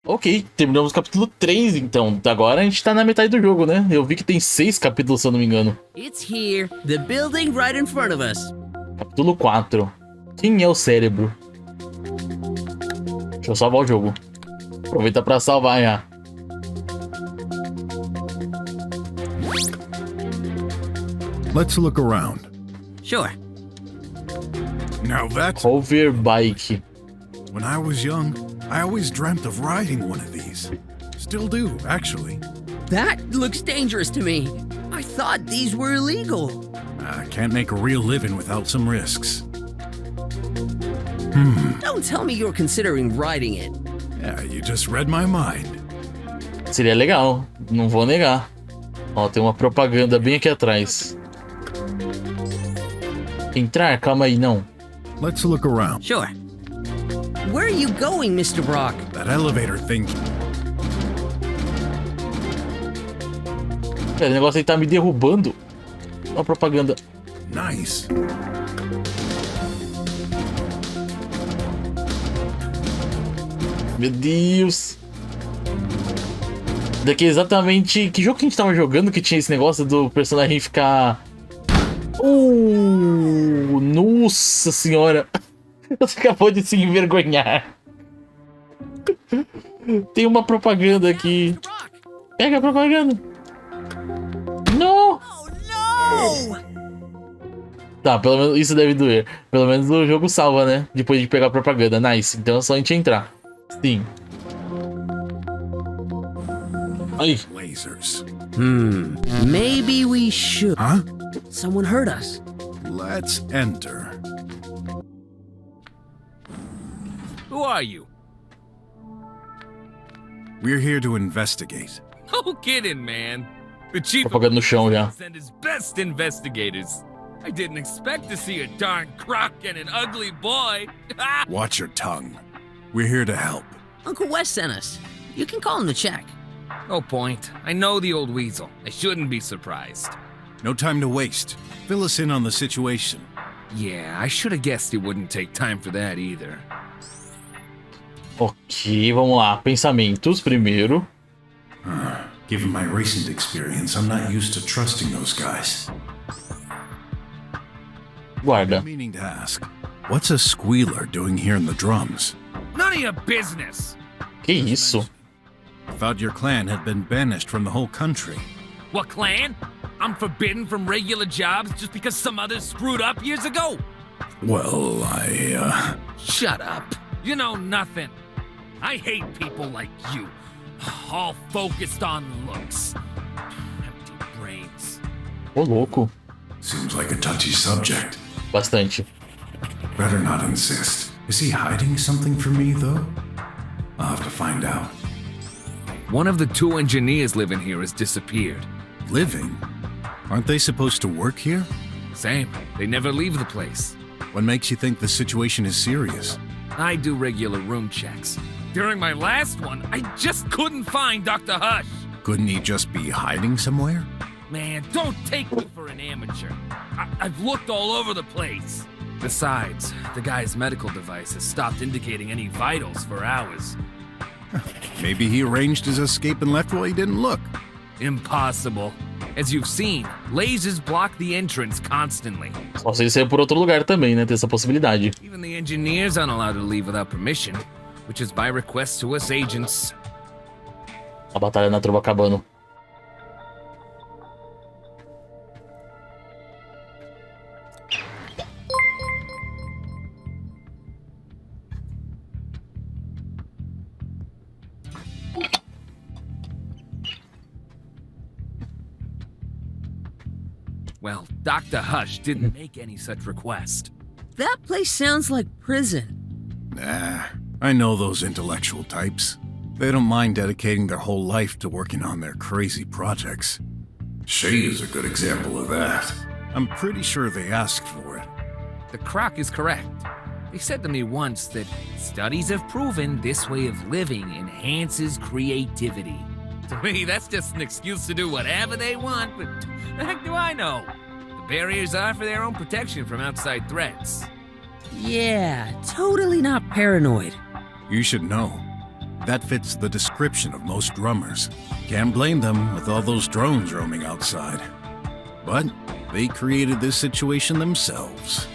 Ok, terminamos o capítulo 3, então. Agora a gente tá na metade do jogo, né? Eu vi que tem 6 capítulos, se eu não me engano. It's here, the building right in front of us. Capítulo 4. Quem é o cérebro? Deixa eu salvar o jogo. Aproveita pra salvar já. Let's look around. Sure. Now that's... Hoverbike. When I was young, I always dreamt of riding one of these. Still do, actually. That looks dangerous to me. I thought these were illegal. I can't make a real living without some risks. Don't tell me you're considering riding it. Yeah, you just read my mind. Seria legal, não vou negar. Ó, tem uma propaganda bem aqui atrás. Entrar? Calma aí, não. Let's look around. Sure. Where are you going, Mr. Brock? That elevator thing. Pera, o negócio aí tá me derrubando. Ó a propaganda. Nice. Meu Deus. Daqui exatamente... Que jogo que a gente tava jogando que tinha esse negócio do personagem ficar... Nossa senhora. Você acabou de se envergonhar. Tem uma propaganda aqui. Pega a propaganda. Não! Oh, no! Tá, pelo menos isso deve doer. Pelo menos o jogo salva, né? Depois de pegar a propaganda. Nice. Então é só a gente entrar. Sim. Ai. Lasers. Maybe we should. Huh? Someone heard us. Let's enter. Who are you? We're here to investigate. No kidding, man. The chief of Propaganda no chão já. sent his best investigators. I didn't expect to see a darn crock and an ugly boy. Watch your tongue. We're here to help. Uncle Wes sent us. You can call him to check. No point. I know the old weasel. I shouldn't be surprised. No time to waste. Fill us in on the situation. Yeah, I should have guessed it wouldn't take time for that either. Ok, vamos lá. Pensamentos primeiro. Given my recent experience, I'm not used to trusting those guys. Guarda. Meaning to ask, what's a squealer doing here in the drums? None of your business. Que isso? I thought your clan had been banished from the whole country. What clan? I'm forbidden from regular jobs just because some others screwed up years ago? Well, Shut up. You know nothing. I hate people like you. All focused on looks. Empty brains. Ô, louco. Seems like a touchy subject. Bastante. Better not insist. Is he hiding something from me, though? I'll have to find out. One of the 2 engineers living here has disappeared. Living? Aren't they supposed to work here? Same. They never leave the place. What makes you think the situation is serious? I do regular room checks. During my last one, I just couldn't find Dr. Hush. Couldn't he just be hiding somewhere? Man, don't take me for an amateur. I've looked all over the place. Besides, the guy's medical device has stopped indicating any vitals for hours. Maybe he arranged his escape and left while he didn't look. Impossible. As you've seen, lasers block the entrance constantly. Só se ele sair por outro lugar também, né? Tem essa possibilidade. Even the engineers aren't allowed to leave without permission, which is by request to us agents. A batalha na trova acabando. Well, Dr. Hush didn't make any such request. That place sounds like prison. Nah, I know those intellectual types. They don't mind dedicating their whole life to working on their crazy projects. Shay is a good example of that. I'm pretty sure they asked for it. The croc is correct. They said to me once that studies have proven this way of living enhances creativity. To me, that's just an excuse to do whatever they want, but the heck do I know? The barriers are for their own protection from outside threats. Yeah, totally not paranoid. You should know. That fits the description of most drummers. Can't blame them with all those drones roaming outside. But they created this situation themselves.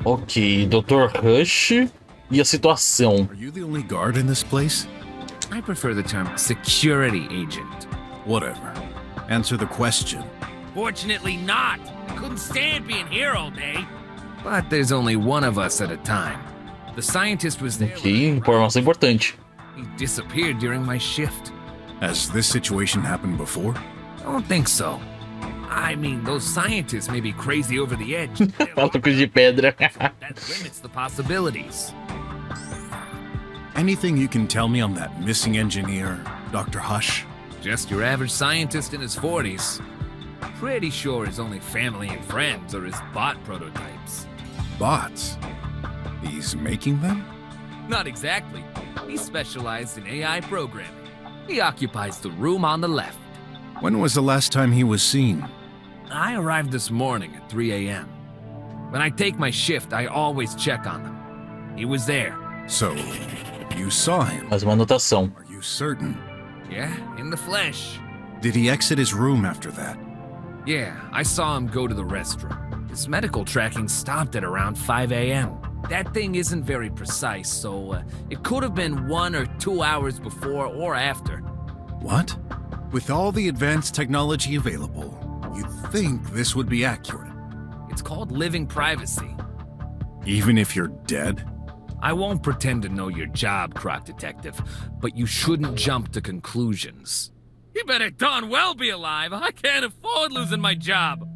Ok, Dr. Rush e a situação. Are you the only guard in this place? I prefer the term security agent. Whatever. Answer the question. Fortunately not. I couldn't stand being here all day. But there's only one of us at a time. The scientist was there. Ok, informação importante. He disappeared during my shift. Has this situation happened before? I don't think so. I mean, those scientists may be crazy over the edge. Malucos de pedra. That limits the possibilities. Anything you can tell me on that missing engineer, Dr. Hush? Just your average scientist in his 40s. Pretty sure his only family and friends are his bot prototypes. Bots? He's making them? Not exactly. He specialized in AI programming. He occupies the room on the left. When was the last time he was seen? I arrived this morning at 3 a.m. When I take my shift, I always check on him. He was there. So, you saw him? Mais uma anotação. Are you certain? Yeah, in the flesh. Did he exit his room after that? Yeah, I saw him go to the restroom. His medical tracking stopped at around 5 a.m. That thing isn't very precise, so it could have been 1 or 2 hours before or after. What? With all the advanced technology available, you'd think this would be accurate. It's called living privacy. Even if you're dead? I won't pretend to know your job, Croc Detective, but you shouldn't jump to conclusions. You better darn well be alive. I can't afford losing my job.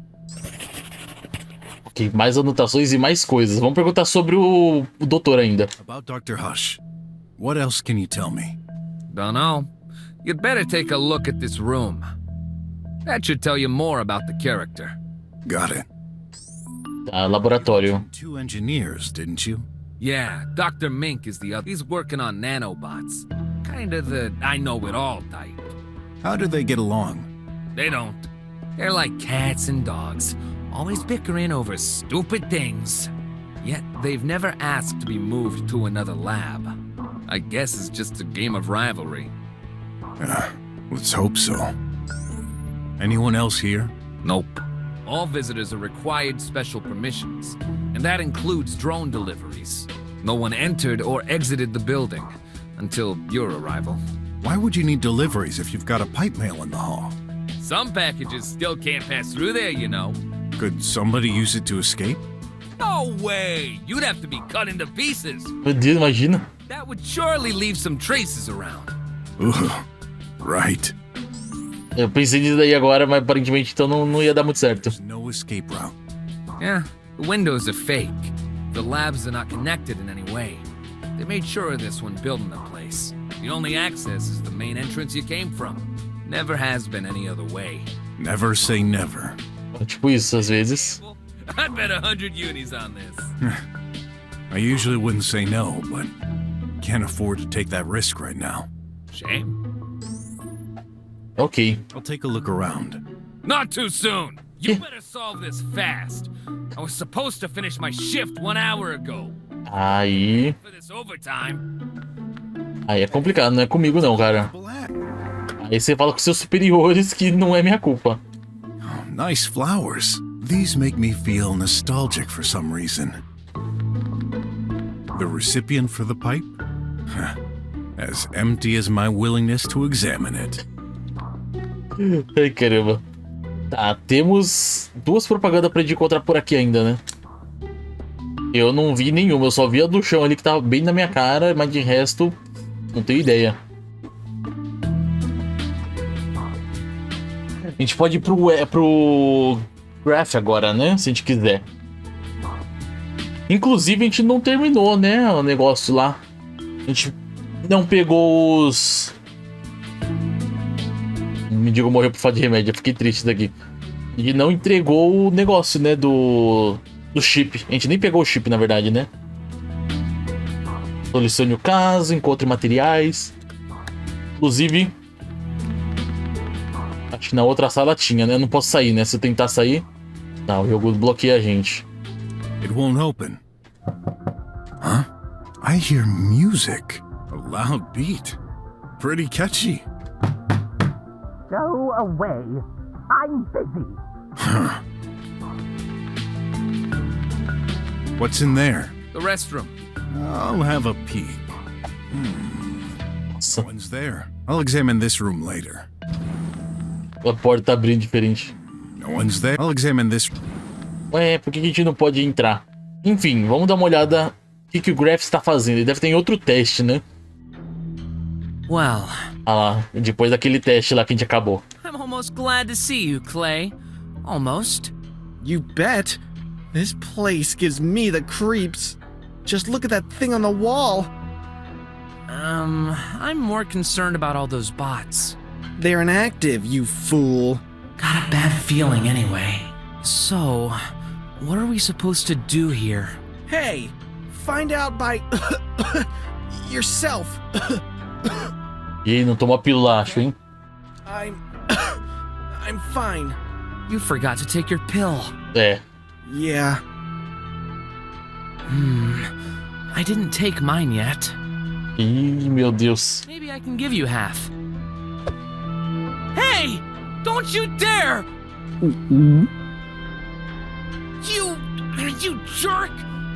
Ok, mais anotações e mais coisas. Vamos perguntar sobre o doutor ainda. About Dr. Hush, what else can you tell me? Dunno. You'd better take a look at this room. That should tell you more about the character. Got it. Tá, laboratório. 2 engineers, didn't you? Yeah, Dr. Mink is the other. He's working on nanobots. Kinda the I-know-it-all type. How do they get along? They don't. They're like cats and dogs, always bickering over stupid things. Yet they've never asked to be moved to another lab. I guess it's just a game of rivalry. Let's hope so. Anyone else here? Nope. All visitors are required special permissions, and that includes drone deliveries. No one entered or exited the building until your arrival. Why would you need deliveries if you've got a pipe mail in the hall? Some packages still can't pass through there, you know. Could somebody use it to escape? No way! You'd have to be cut into pieces. Meu Deus, imagina. That would surely leave some traces around. Ooh, right. Eu pensei nisso daí agora, mas aparentemente então não ia dar muito certo. There's no escape route. Yeah, the windows are fake. The labs are not connected in any way. They made sure of this when building the place. The only access is the main entrance you came from. Never has been any other way. Never say never. Tipo isso, às vezes. I'd bet 100 unis on this. I usually wouldn't say no, but can't afford to take that risk right now. Shame. Ok. I'll take a look around. Not too soon. You better solve this fast. I was supposed to finish my shift 1 hour ago. Aí. For this overtime. Aí é complicado, não é comigo não, cara. Aí você fala com seus superiores que não é minha culpa. Nice flowers. These make me feel nostalgic for some reason. The recipient for the pipe? As empty as my willingness to examine it. Ai, caramba. Tá, temos 2 propagandas pra gente encontrar por aqui ainda, né? Eu não vi nenhuma, eu só vi a do chão ali que tava bem na minha cara, mas de resto, não tenho ideia. A gente pode ir pro Graph agora, né? Se a gente quiser. Inclusive, a gente não terminou, né? O negócio lá. A gente não pegou os... Me digo, morreu por falta de remédio. Eu fiquei triste daqui. E não entregou o negócio, né? Do chip. A gente nem pegou o chip, na verdade, né? Selecione o caso, encontre materiais. Inclusive... Acho que na outra sala tinha, né? Eu não posso sair, né? Se eu tentar sair... Tá, o jogo bloqueia a gente. It won't open. Huh? I hear music. A loud beat. Pretty catchy. Go away. I'm busy. What's in there? The restroom. I'll have a peek. Nossa, No one's there. I'll examine this room later. a porta tá abrindo diferente. No one's there. I'll examine this. Ué, por que a gente não pode entrar? Enfim, vamos dar uma olhada o que o Graf está fazendo. Ele deve ter em outro teste, né? Well, Ah lá, depois daquele teste lá que a gente acabou. I'm almost glad to see you, Clay. Almost. You bet. This place gives me the creeps. Just look at that thing on the wall. I'm more concerned about all those bots. They're inactive, you fool. Got a bad feeling anyway. So, what are we supposed to do here? Hey, find out by yourself. E aí, não tomou a pílula, acho, hein? I'm fine. You forgot to take your pill. É. Yeah. I didn't take mine yet. Ih, meu Deus. Maybe I can give you half. Hey! Don't you dare! You jerk!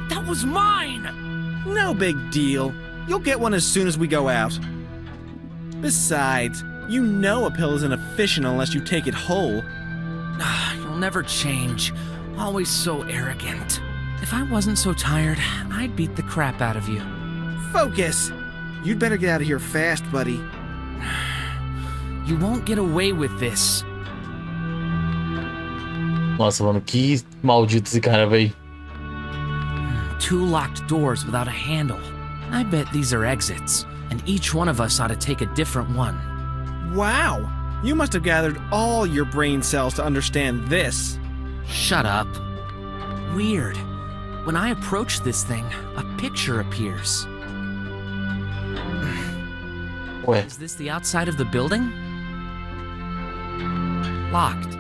That was mine! No big deal. You'll get one as soon as we go out. Besides, you know a pill isn't efficient unless you take it whole. You'll never change. Always so arrogant. If I wasn't so tired, I'd beat the crap out of you. Focus! You'd better get out of here fast, buddy. You won't get away with this. Nossa, mano, que maldito esse cara, véi. 2 locked doors without a handle. I bet these are exits, and each one of us ought to take a different one. Wow! You must have gathered all your brain cells to understand this. Shut up. Weird. When I approach this thing, a picture appears. Ué, Is this the outside of the building? Locked.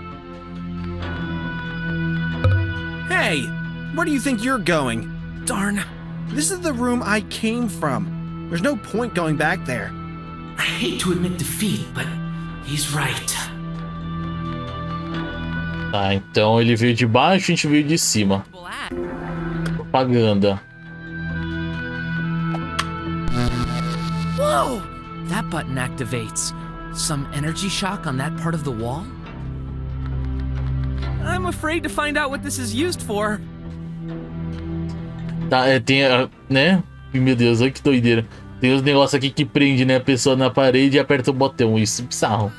Hey! Where do you think you're going? Darn. This is the room I came from. There's no point going back there. I hate to admit defeat, but he's right. tá, então ele veio de baixo, a gente veio de cima. Propaganda. Whoa! That button activates. Some energy shock on that part of the wall? I'm afraid to find out what this is used for. Tá, tem, né? Meu Deus, olha que doideira. Tem uns negócios aqui que prende, né, a pessoa na parede e aperta o botão. Isso é bizarro.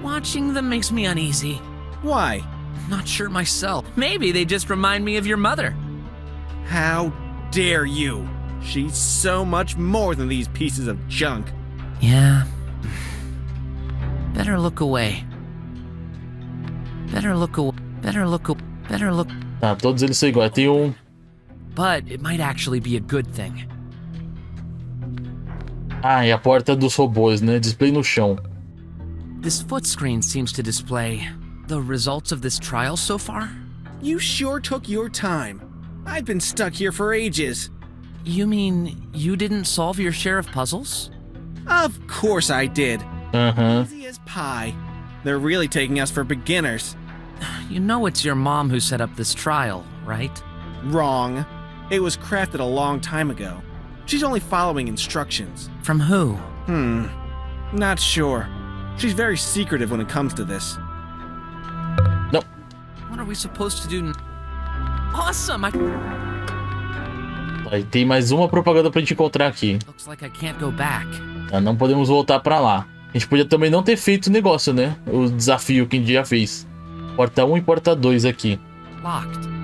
Watching them makes me uneasy. Why? Not sure myself. Maybe they just remind me of your mother. How dare you? She's so much more than these pieces of junk. Yeah. Better look away. Better look away. Better look. Tá, todos eles são iguais. Tem um... But it might actually be a good thing. Ah, é a porta dos robôs, né? Display no chão. This foot screen seems to display the results of this trial so far. You sure took your time. I've been stuck here for ages. You mean you didn't solve your share of puzzles? Of course I did. Aham. Easy as pie. They're really taking us for beginners. You know it's your mom who set up this trial, right? Wrong. It was crafted a long time ago. She's only following instructions. From who? Not sure. She's very secretive when it comes to this. Não. What are we supposed to do? Awesome! Aí tem mais uma propaganda pra gente encontrar aqui. Looks like I can't go back. Tá, não podemos voltar pra lá. A gente podia também não ter feito o negócio, né? O desafio que a gente já fez. Porta 1 e porta 2 aqui. Locked.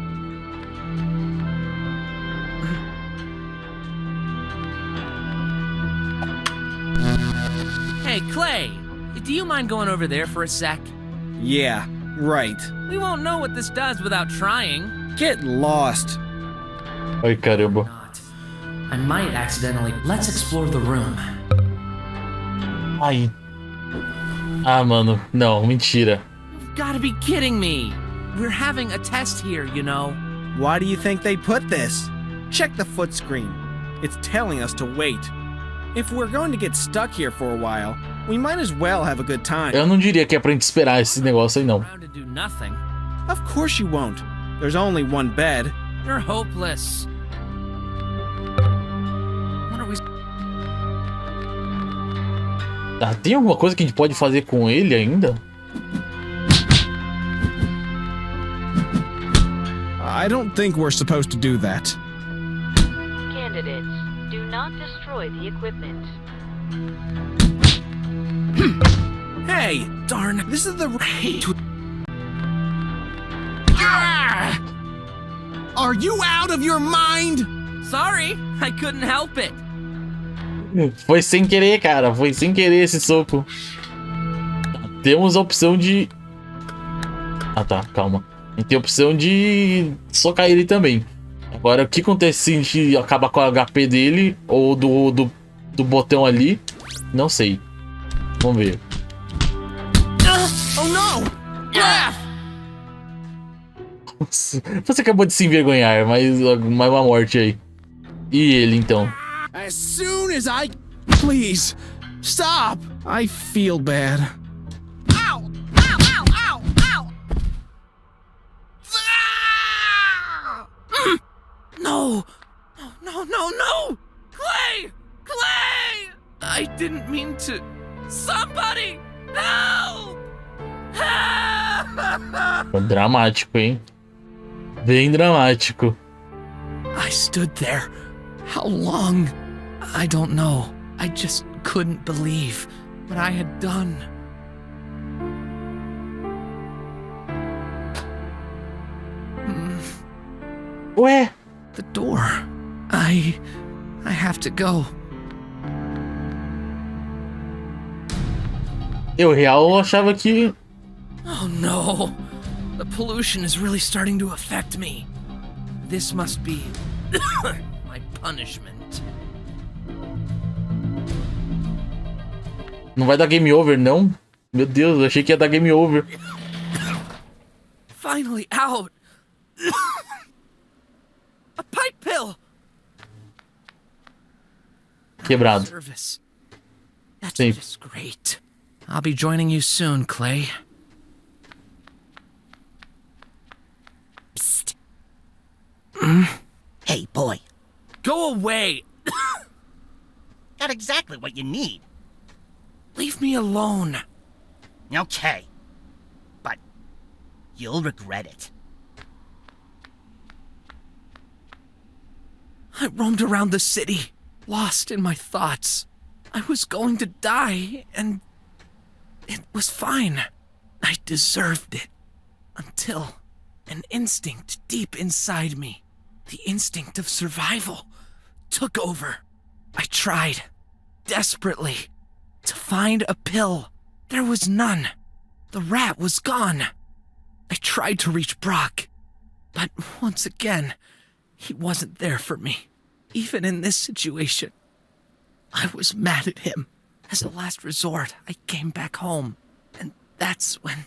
Hey, Clay! Do you mind going over there for a sec? Yeah, right. We won't know what this does without trying. Get lost. Ai, caramba. Not. I might accidentally. Let's explore the room. Ai. Ah, mano. Não, mentira. You've got to be kidding me. We're having a test here, you know. Why do you think they put this? Check the foot screen. It's telling us to wait. If we're going to get stuck here for a while, we might as well have a good time. Eu não diria que é pra gente esperar esse negócio aí, não. Around to do nothing. Of course you won't. There's only one bed. You're hopeless. What are we... Ah, tem alguma coisa que a gente pode fazer com ele ainda? I don't think we're supposed to do that. Candidates, do not destroy the equipment. Hey, darn, this is the right. Are you out of your mind? Sorry, I couldn't help it. Foi sem querer, cara. Foi sem querer esse soco. Temos a opção de... Ah, tá. Calma. A gente tem a opção de socar ele também. Agora, o que acontece se a gente acaba com o HP dele ou do botão ali? Não sei. Vamos ver. Oh no! Você acabou de se envergonhar, mas uma morte aí. E ele, então? As soon as I... Please, stop! I feel bad. Ow! Ow! Ow! Ow! Ow! Ah! No! No, no, no, no! Clay! Clay! I didn't mean to... Somebody! Help! Help! Dramático, hein? Bem dramático. I stood there. How long? I don't know. I just couldn't believe what I had done. Ué? The door. I have to go. Eu real achava que... Oh no. The pollution is really starting to affect me. This must be my punishment. Não vai dar game over, não? Meu Deus, eu achei que ia dar game over. Finally out. A pipe pill. Quebrado. Service. That's Sim. just great. I'll be joining you soon, Clay. Hey, boy, Go away. got exactly what you need. Leave me alone. Okay. But you'll regret it. I roamed around the city, lost in my thoughts. I was going to die, and it was fine. I deserved it. Until an instinct deep inside me, the instinct of survival, took over. I tried, desperately, to find a pill. There was none. The rat was gone. I tried to reach Brock, but once again, he wasn't there for me. Even in this situation, I was mad at him. As a last resort, I came back home, and that's when...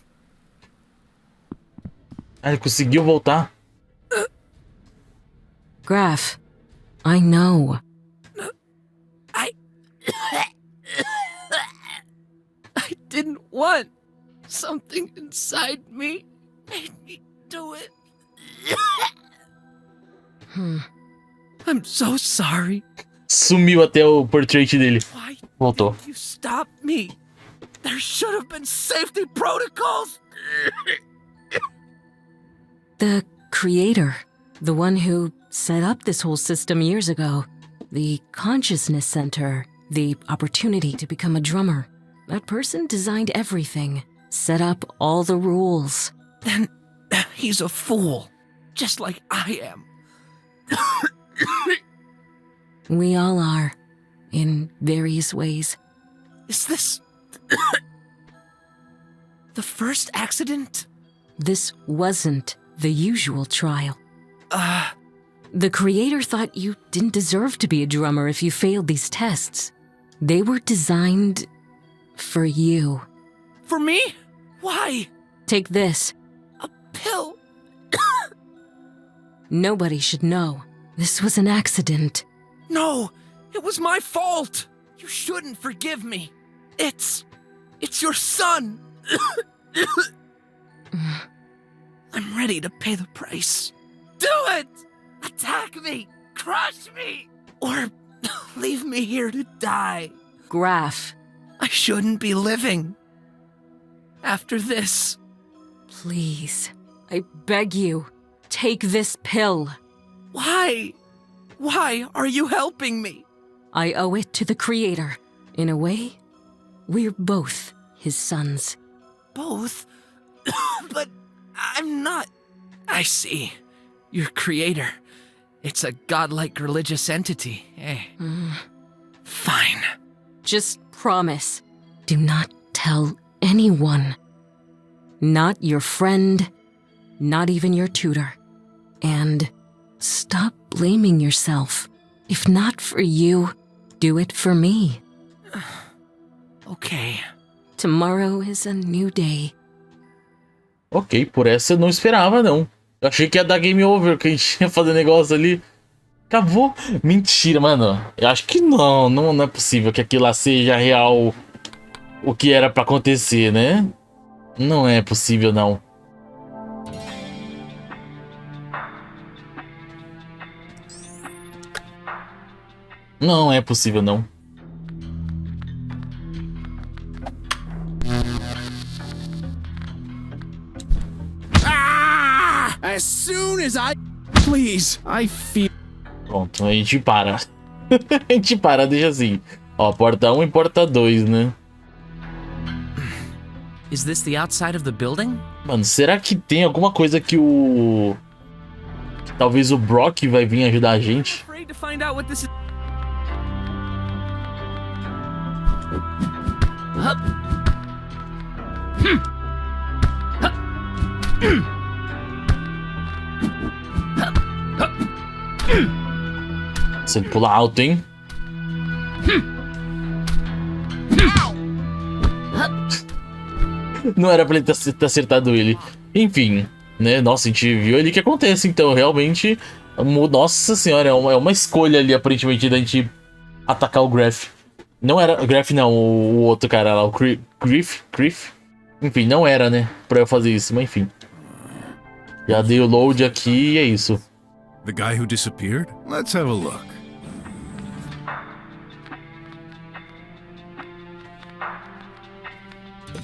Ah, ele conseguiu voltar. Graf, I know. I didn't want. Something inside me made me do it. I'm so sorry. Sumiu até o portrait dele. Why Voltou. you stopped me? There should have been safety protocols. The creator, the one who set up this whole system years ago, the consciousness center, the opportunity to become a drummer. That person designed everything, set up all the rules. Then he's a fool, just like I am. We all are, in various ways. Is this the first accident? This wasn't the usual trial. The creator thought you didn't deserve to be a drummer if you failed these tests. They were designed for you. For me? Why? Take this. A pill? Nobody should know. This was an accident. No, it was my fault. You shouldn't forgive me. It's your son. I'm ready to pay the price. Do it! Attack me! Crush me! Or leave me here to die. Graf, I shouldn't be living. After this. please, I beg you, take this pill. Why? Why are you helping me? I owe it to the Creator. In a way, we're both his sons. Both? But I'm not. I see. Your creator. It's a godlike religious entity, eh? Fine. Just promise, do not tell anyone. Not your friend, not even your tutor. And stop blaming yourself. If not for you, do it for me. Okay. Tomorrow is a new day. Ok, por essa eu não esperava, não. Eu achei que ia dar game over, que a gente ia fazer negócio ali. Acabou. Mentira, mano. Eu acho que não é possível que aquilo lá seja real o que era pra acontecer, né? Não é possível, não. Não é possível, não. As soon as I... Please, I feel... Pronto, a gente para. A gente para, deixa assim. Ó, porta 1 e porta 2, né? Is this the outside of the building? Mano, será que tem alguma coisa que o... Talvez o BROK vai vir ajudar a gente? Afraid to find out what this is... Você pula alto, hein? Não era pra ele ter acertado ele. Enfim, né? Nossa, a gente viu ali o que acontece. Então, realmente... Nossa senhora, é uma escolha ali, aparentemente, da gente atacar o Graf. Não era... O Graf não, o outro cara lá, o Griff. Enfim, não era, né? Pra eu fazer isso, mas enfim. Já dei o load aqui e é isso. The guy who disappeared? Let's have a look.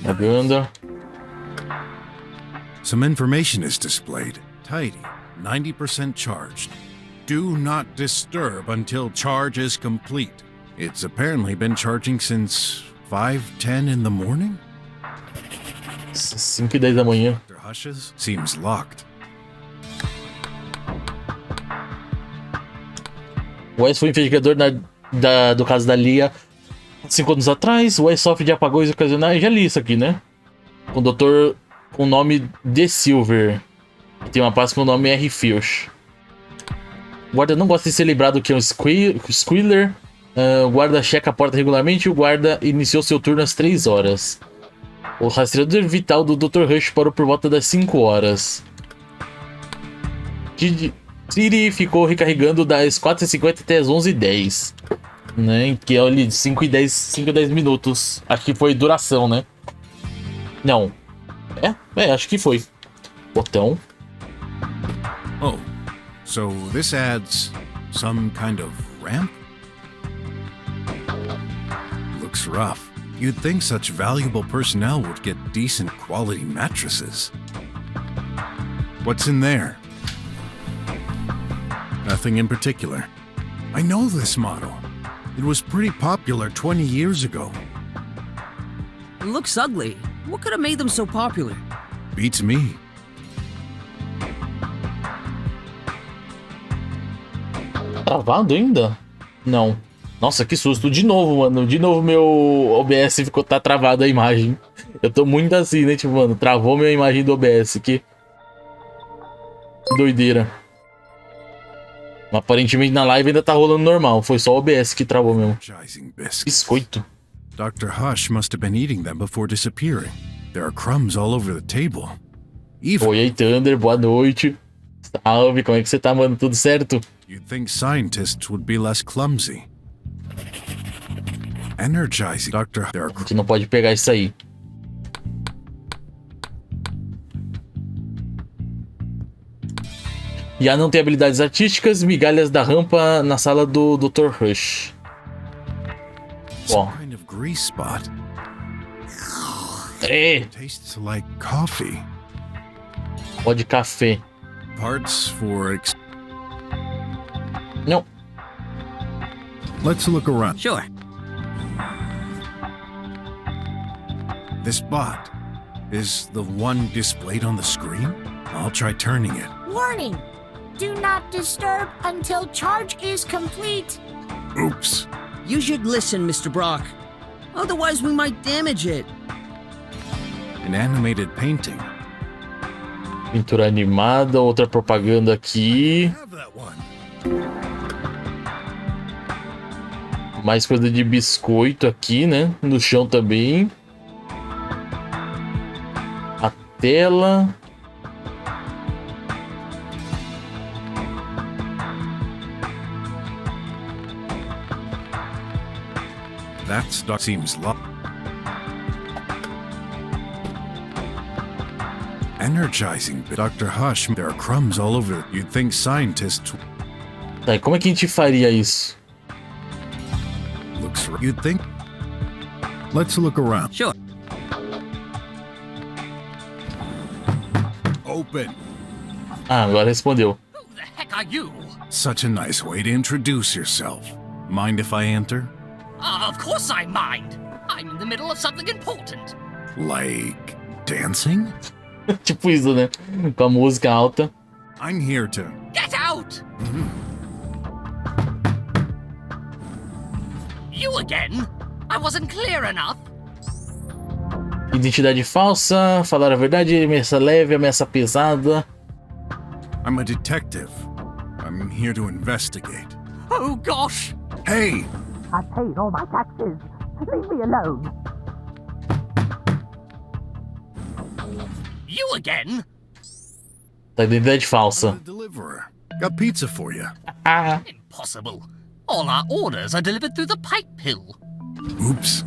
Jogando. Some information is displayed. Tidy, 90% charged. Do not disturb until charge is complete. It's apparently been charging since 5:10 in the morning? 5:10 da manhã. Dr. Hush's seems locked. O Wes foi investigador do caso da Lia 5 anos atrás. O Wes sofre de apagões ocasionais. Já li isso aqui, né? Com o doutor com o nome De Silver. Tem uma pasta com o nome R. Fish. O guarda não gosta de ser lembrado que é um squealer. O guarda checa a porta regularmente e o guarda iniciou seu turno às 3 horas. O rastreador vital do Dr. Hush parou por volta das 5 horas. Siri ficou recarregando das 4h50 até as 11h10. Né? Que é ali 5h10 minutos. Acho que foi duração, né? Não. Acho que foi. Botão. Oh, so this adds some kind of ramp? Looks rough. You'd think such valuable personnel would get decent quality mattresses. What's in there? Nothing in particular. I know this model. It was pretty popular 20 years ago. It looks ugly. What could have made them so popular? Beats me. Travado ainda? Não. Nossa, que susto. De novo, mano. De novo meu OBS tá travado a imagem. Eu tô muito assim, né? Tipo, mano, travou minha imagem do OBS. Que doideira. Aparentemente na live ainda tá rolando normal. Foi só o OBS que travou mesmo. Biscoito. Dr. Hush must have been eating them before disappearing. There are crumbs all over the table. Oi, aí, Thunder. Boa noite. Salve, como é que você tá, mano? Tudo certo? You'd think scientists would be less clumsy. Energizing Dr. A gente não pode pegar isso aí. Já não tem habilidades artísticas, migalhas da rampa na sala do Dr. Hush. Ó. Kind of grease spot. É, Tastes like coffee. pó de café. Parts for Não. Let's look around. Sure. This bot is the one displayed on the screen? I'll try turning it. Warning! Do not disturb until charge is complete. Oops. You should listen, Mr. Brock. Otherwise, we might damage it. An animated painting. Pintura animada, outra propaganda aqui. Have that one. Mais coisa de biscoito aqui, né? No chão também. A tela. That seems energizing. Dr. Hush, there are crumbs all over. You'd think scientists Tá, e como é que a gente faria isso? looks. You'd think. Let's look around. Sure. Open. Ah, agora respondeu. Who the heck are you? Such a nice way to introduce yourself. Mind if I enter? Of course I mind. I'm in the middle of something important. Like dancing? Tipo isso, né? Com a música alta. I'm here to. Get out! You again? I wasn't clear enough. Identidade falsa, falar a verdade, ameaça leve, ameaça pesada. I'm a detective. I'm here to investigate. Oh gosh! Hey! I paid all my taxes. Leave me alone. You again? Tá, identidade I'm falsa. the deliverer. Got pizza for you. Ah, Impossible. All our orders are delivered through the pipe pill. Oops.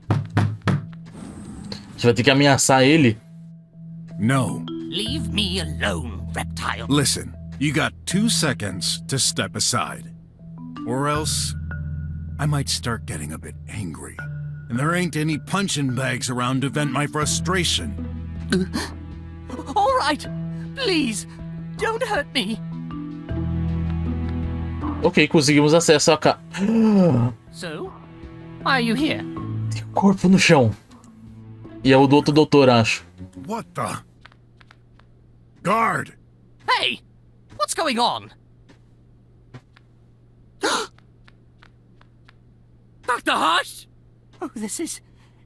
a gente vai ter que ameaçar ele. No. Leave me alone, reptile. Listen, you got 2 seconds to step aside. Or else, I might start getting a bit angry. And there ain't any punching bags around to vent my frustration. All right, please, don't hurt me. Ok, conseguimos acesso a cá. So, why are you here? Tem um corpo no chão. E é o do outro doutor, acho. What the? Guard! Hey, what's going on? Dr. Hush? Oh, this is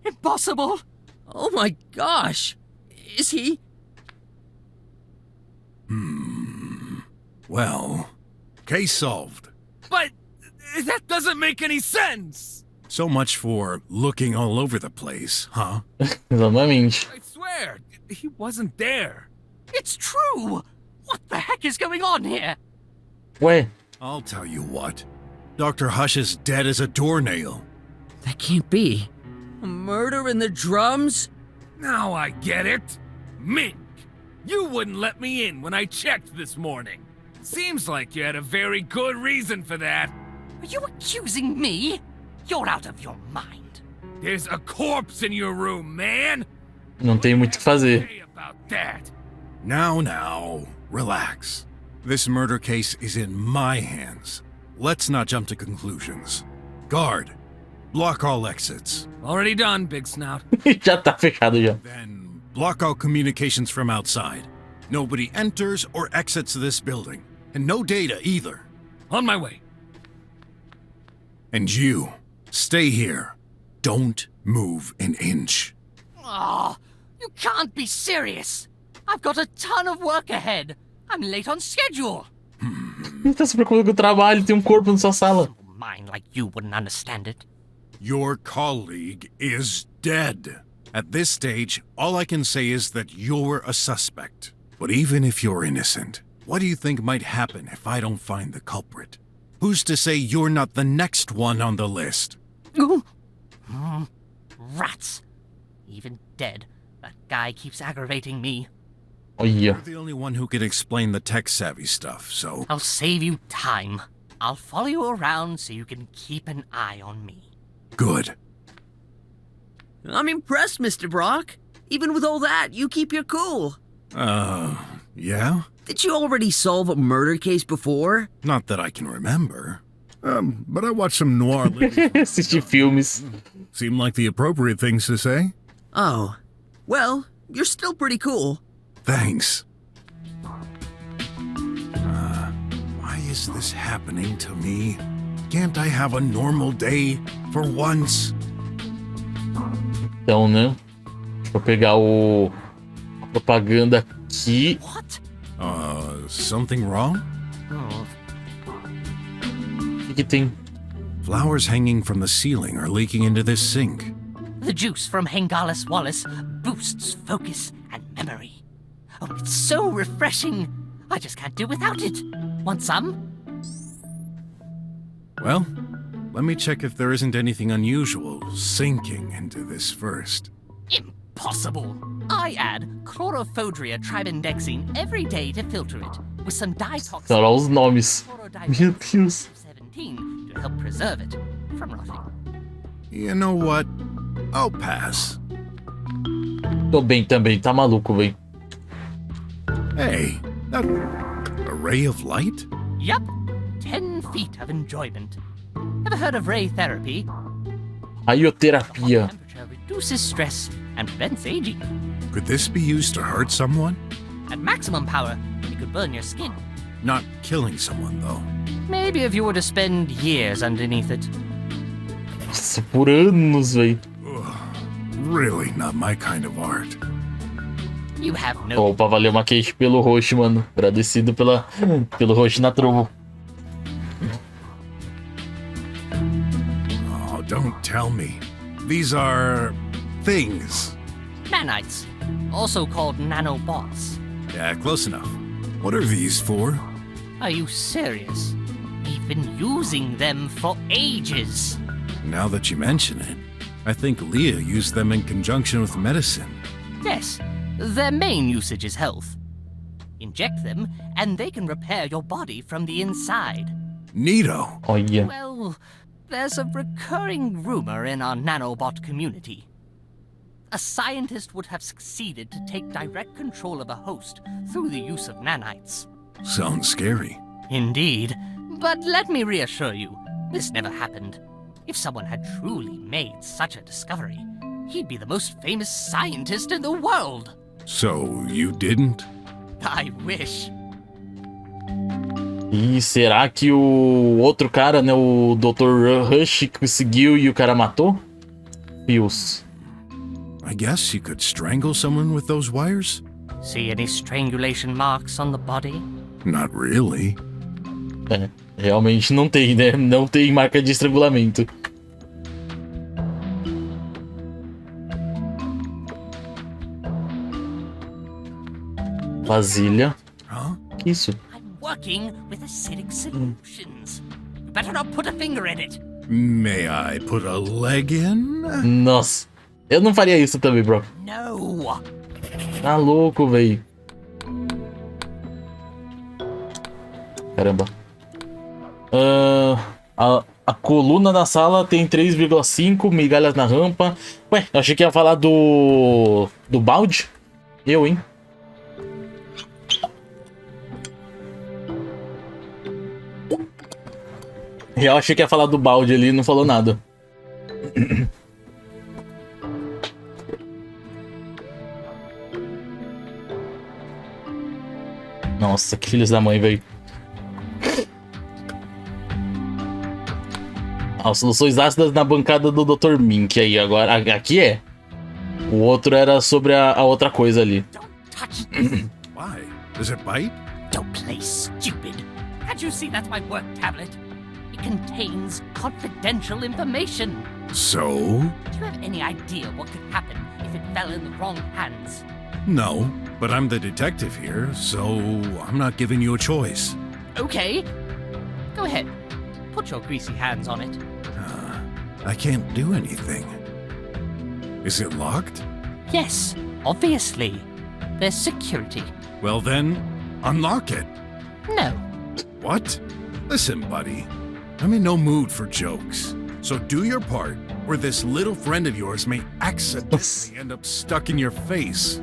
impossible. Oh my gosh! Is he? Well, case solved. But that doesn't make any sense. So much for looking all over the place, huh? Exatamente. I swear, he wasn't there. It's true. What the heck is going on here? Ué, I'll tell you what. Dr. Hush is dead as a doornail. That can't be. A murder in the drums? Now I get it. Mink, you wouldn't let me in when I checked this morning. Seems like you had a very good reason for that. Are you accusing me? You're out of your mind. There's a corpse in your room, man. não tem muito o que fazer. Say about that. Now, relax. This murder case is in my hands. Let's not jump to conclusions. Guard, block all exits. Already done, Big Snout. Já tá fechado já. Then block all communications from outside. Nobody enters or exits this building. And no data either. On my way. And you, stay here. Don't move an inch. Oh, you can't be serious. I've got a ton of work ahead. I'm late on schedule. Ele tá se preocupando com o trabalho, tem um corpo na sua sala. Mind like you wouldn't understand it. Your colleague is dead. At this stage, all I can say is that you're a suspect. But even if you're innocent, what do you think might happen if I don't find the culprit? Who's to say you're not the next one on the list? Rats. Even dead, that guy keeps aggravating me. Olha. You're the only one who can explain the tech-savvy stuff, so... I'll save you time. I'll follow you around so you can keep an eye on me. Good. I'm impressed, Mr. Brock. Even with all that, you keep your cool. Yeah? Did you already solve a murder case before? Not that I can remember. But I watched some noir movies. Assistir filmes. Seem like the appropriate things to say. Oh. Well, you're still pretty cool. Thanks. Why is this happening to me? Can't I have a normal day for once? Então, né? Deixa eu pegar a propaganda aqui. What? Something wrong? Oh, O que tem? Flowers hanging from the ceiling are leaking into this sink. the juice from Hengalis Wallace boosts focus and memory. Oh, it's so refreshing. I just can't do without it. Want some? Well, let me check if there isn't anything unusual sinking into this first. Impossible. I add chlorophodria tribendexine every day to filter it, with some ditoxin. Olha lá os nomes. Meu Deus. 17 to help preserve it from rotting. You know what? I'll pass. Tô bem também, tá maluco, véi. Hey, that a ray of light? Yup. 10 feet of enjoyment. Ever heard of ray therapy? Radioterapia. Temperature reduces stress and prevents aging. Could this be used to hurt someone? At maximum power, it could burn your skin. Not killing someone, though. Maybe if you were to spend years underneath it. Nossa, por anos, véi. Really not my kind of art. You have no... Opa, valeu, Maquete, pelo roxo, mano. Agradecido pelo roxo na trovo. Oh, don't tell me. These are... things. Nanites, also called nanobots. Yeah, close enough. What are these for? Are you serious? We've been using them for ages. Now that you mention it, I think Leah used them in conjunction with medicine. Yes, their main usage is health. Inject them, and they can repair your body from the inside. Neato. Olha. Well, there's a recurring rumor in our nanobot community. A scientist would have succeeded to take direct control of a host through the use of nanites. Sounds scary. Indeed, but let me reassure you, this never happened. If someone had truly made such a discovery, he'd be the most famous scientist in the world. So, you didn't? I wish. E será que o outro cara, né, o Dr. Rush, conseguiu e o cara matou? Pelos. I guess you could strangle someone with those wires? See any strangulation marks on the body? Not really. É, realmente não tem, né? Não tem marca de estrangulamento. Vasilha. Huh? Que isso? I'm working with acidic solutions. You better not put a finger in it. May I put a leg in? Nossa. Eu não faria isso também, bro. No. Tá louco, véi. Caramba. A coluna na sala tem 3,5 migalhas na rampa. Ué, eu achei que ia falar do balde. Eu, hein? Eu achei que ia falar do balde ali, não falou nada. Nossa, que filhos da mãe, velho. Soluções ácidas na bancada do Dr. Mink aí agora. Aqui é. O outro era sobre a outra coisa ali. Don't touch this. Why? Does it bite? Don't play stupid. Can't you see that's my work tablet? It contains confidential information. So? Do you have any idea what could happen if it fell in the wrong hands? No, but I'm the detective here, so I'm not giving you a choice. Okay. Go ahead. Put your greasy hands on it. I can't do anything. Is it locked? Yes, obviously. There's security. Well then, unlock it. No. What? Listen, buddy. I'm in no mood for jokes. So do your part, or this little friend of yours may accidentally end up stuck in your face.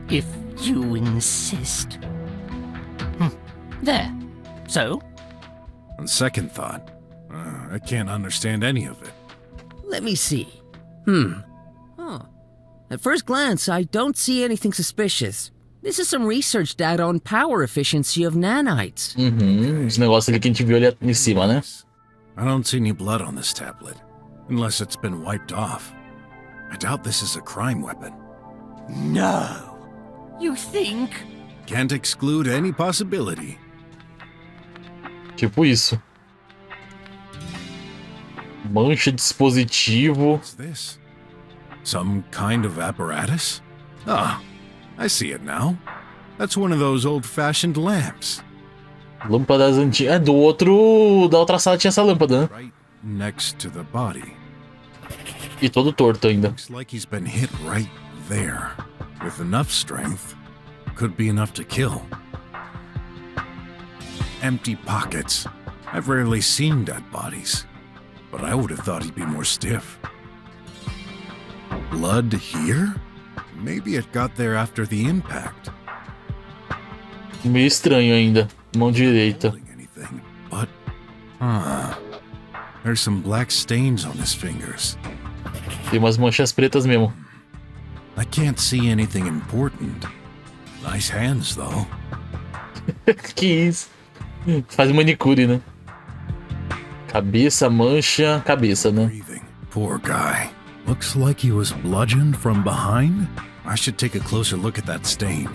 If you insist. There. So? On second thought, I can't understand any of it. Let me see. Huh. At first glance, I don't see anything suspicious. This is some research data on power efficiency of nanites. Os negócios ali que a gente viu ali em cima, né? I don't see any blood on this tablet, unless it's been wiped off. I doubt this is a crime weapon. No. You think? Can't exclude any possibility. Tipo isso. Mancha de dispositivo. What's this? Some kind of apparatus? Ah, I see it now. That's one of those old-fashioned lamps. Lâmpadas antigas. Da outra sala tinha essa lâmpada, né? Right next to the body. E todo torto ainda. Looks like he's been hit right there. With enough strength, could be enough to kill. Empty pockets. I've rarely seen dead bodies, but I would have thought he'd be more stiff. Blood here? Maybe it got there after the impact. Meio estranho ainda. Mão direita. Holding anything, but there's some black stains on his fingers. Tem umas manchas pretas mesmo. I can't see anything important. Nice hands, though. Que isso? Faz manicure, né? Cabeça, mancha, cabeça, né? Breathing. Poor guy. Looks like he was bludgeoned from behind. I should take a closer look at that stain.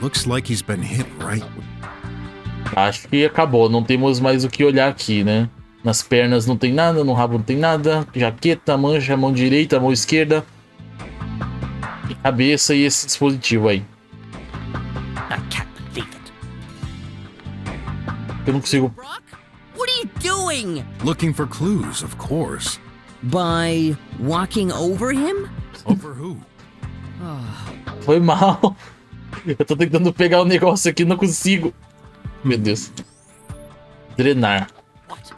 Looks like he's been hit right. Acho que acabou. Não temos mais o que olhar aqui, né? Nas pernas não tem nada, no rabo não tem nada. Jaqueta, mancha, mão direita, mão esquerda. E cabeça e esse dispositivo aí. I can't believe it. Eu não consigo. Brock? What are you doing? Looking for clues, of course. By walking over him? Over who? Foi mal. Eu tô tentando pegar o negócio aqui, não consigo. Meu Deus. Drenar. What?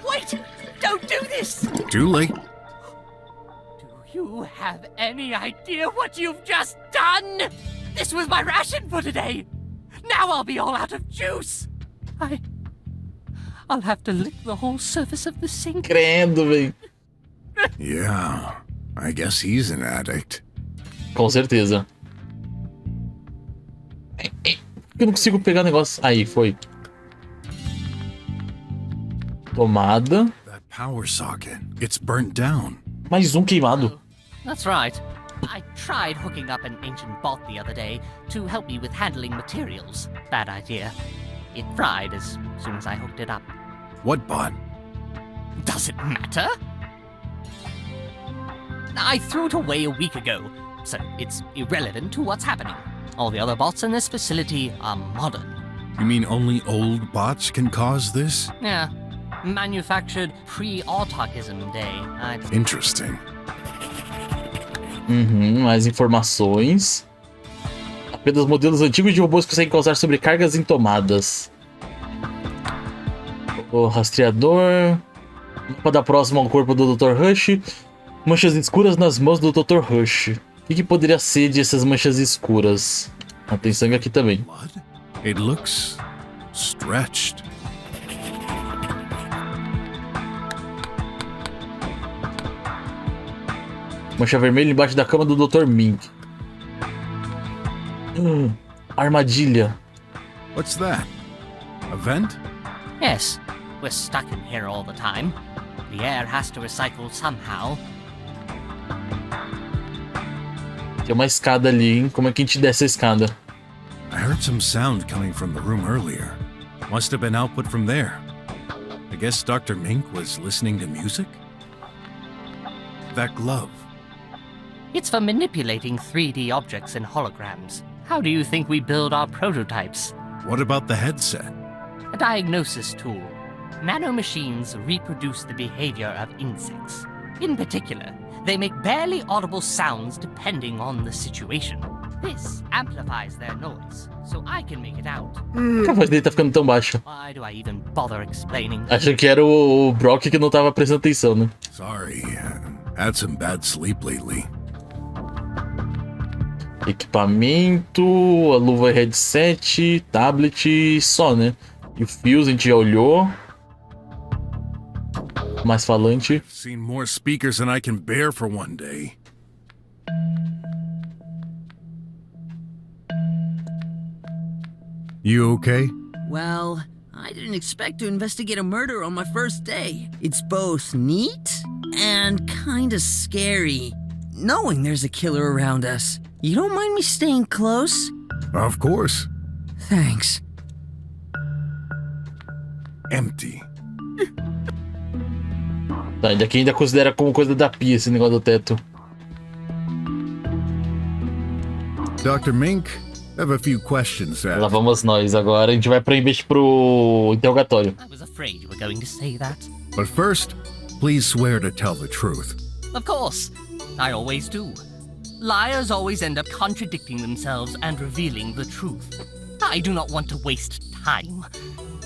Wait! Don't do this! Too late. Do you have any idea what you've just done? This was my ration for today. Now I'll be all out of juice. I'll have to lick the whole surface of the sink. Credo, velho. Yeah, I guess he's an addict. Com certeza. Eu não consigo pegar o negócio. Aí, foi. Tomada. That power socket, it's burnt down. Mais um queimado. That's right. I tried hooking up an ancient bot the other day to help me with handling materials. Bad idea. It fried as soon as I hooked it up. What bot? Does it matter? I threw it away a week ago, so it's irrelevant to what's happening. All the other bots in this facility are modern. You mean only old bots can cause this? Yeah, manufactured pre-autarchism day. Interesting. Mais informações. Apenas modelos antigos de robôs conseguem causar sobrecargas em tomadas. O rastreador. Mapa da próxima ao corpo do Dr. Rush. Manchas escuras nas mãos do Dr. Rush. O que poderia ser dessas manchas escuras? Ah, tem sangue aqui também. Blood? It looks stretched. Mancha vermelha embaixo da cama do Dr. Mink. Armadilha. What's that? A vent? Yes, we're stuck in here all the time. The air has to recycle somehow. Tem uma escada ali, hein? Como é que a gente desce a escada? I heard some sound coming from the room earlier. Must have been output from there. I guess Dr. Mink was listening to music? That glove. It's for manipulating 3D objects and holograms. How do you think we build our prototypes? What about the headset? A diagnosis tool. nanomachines reproduce the behavior of insects. In particular, they make barely audible sounds depending on the situation. This amplifies their noise, so I can make it out. A voz dele tá ficando tão baixa. Why do I even bother explaining? Acho que era o Brock que não tava prestando atenção, né? Sorry, had some bad sleep lately. Equipamento, a luva headset, tablet, só, né? E o fios a gente já olhou. Mais falante. Seen more speakers than I can bear for one day. You okay? Well, I didn't expect to investigate a murder on my first day. It's both neat and kinda scary, knowing there's a killer around us. You don't mind me staying close? Of course. Thanks. Empty. Tá, ele aqui ainda considera como coisa da pia esse negócio do teto. Dr. Mink, I have a few questions to Lá ask. vamos nós agora. A gente vai pro interrogatório. I was afraid you were going to say that. But first, please swear to tell the truth. Of course, I always do. Liars always end up contradicting themselves and revealing the truth. I do not want to waste time,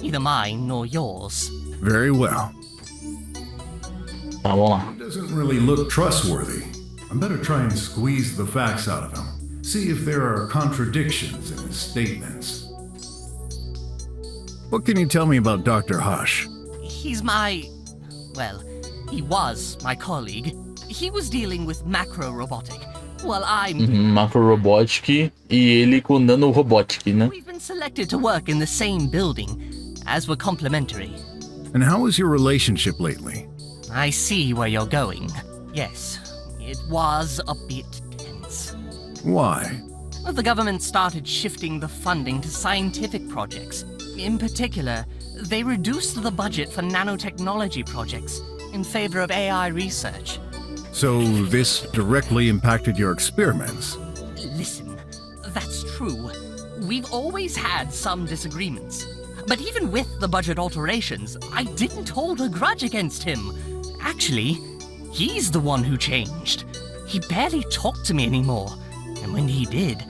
either mine nor yours. Very well. Tá, vamos lá. He doesn't really look trustworthy. I better try and squeeze the facts out of him. See if there are contradictions in his statements. What can you tell me about Dr. Hush? He's well, he was my colleague. He was dealing with macro robotic, while I'm... Macro Robotic e ele com Nano Robotic, né? We've been selected to work in the same building, as we're complementary. And how is your relationship lately? I see where you're going. Yes, it was a bit tense. Why? Well, the government started shifting the funding to scientific projects. In particular, they reduced the budget for nanotechnology projects in favor of AI research. So this directly impacted your experiments? Listen, that's true. We've always had some disagreements. But even with the budget alterations, I didn't hold a grudge against him. Actually, he's the one who changed. He barely talked to me anymore. And when he did,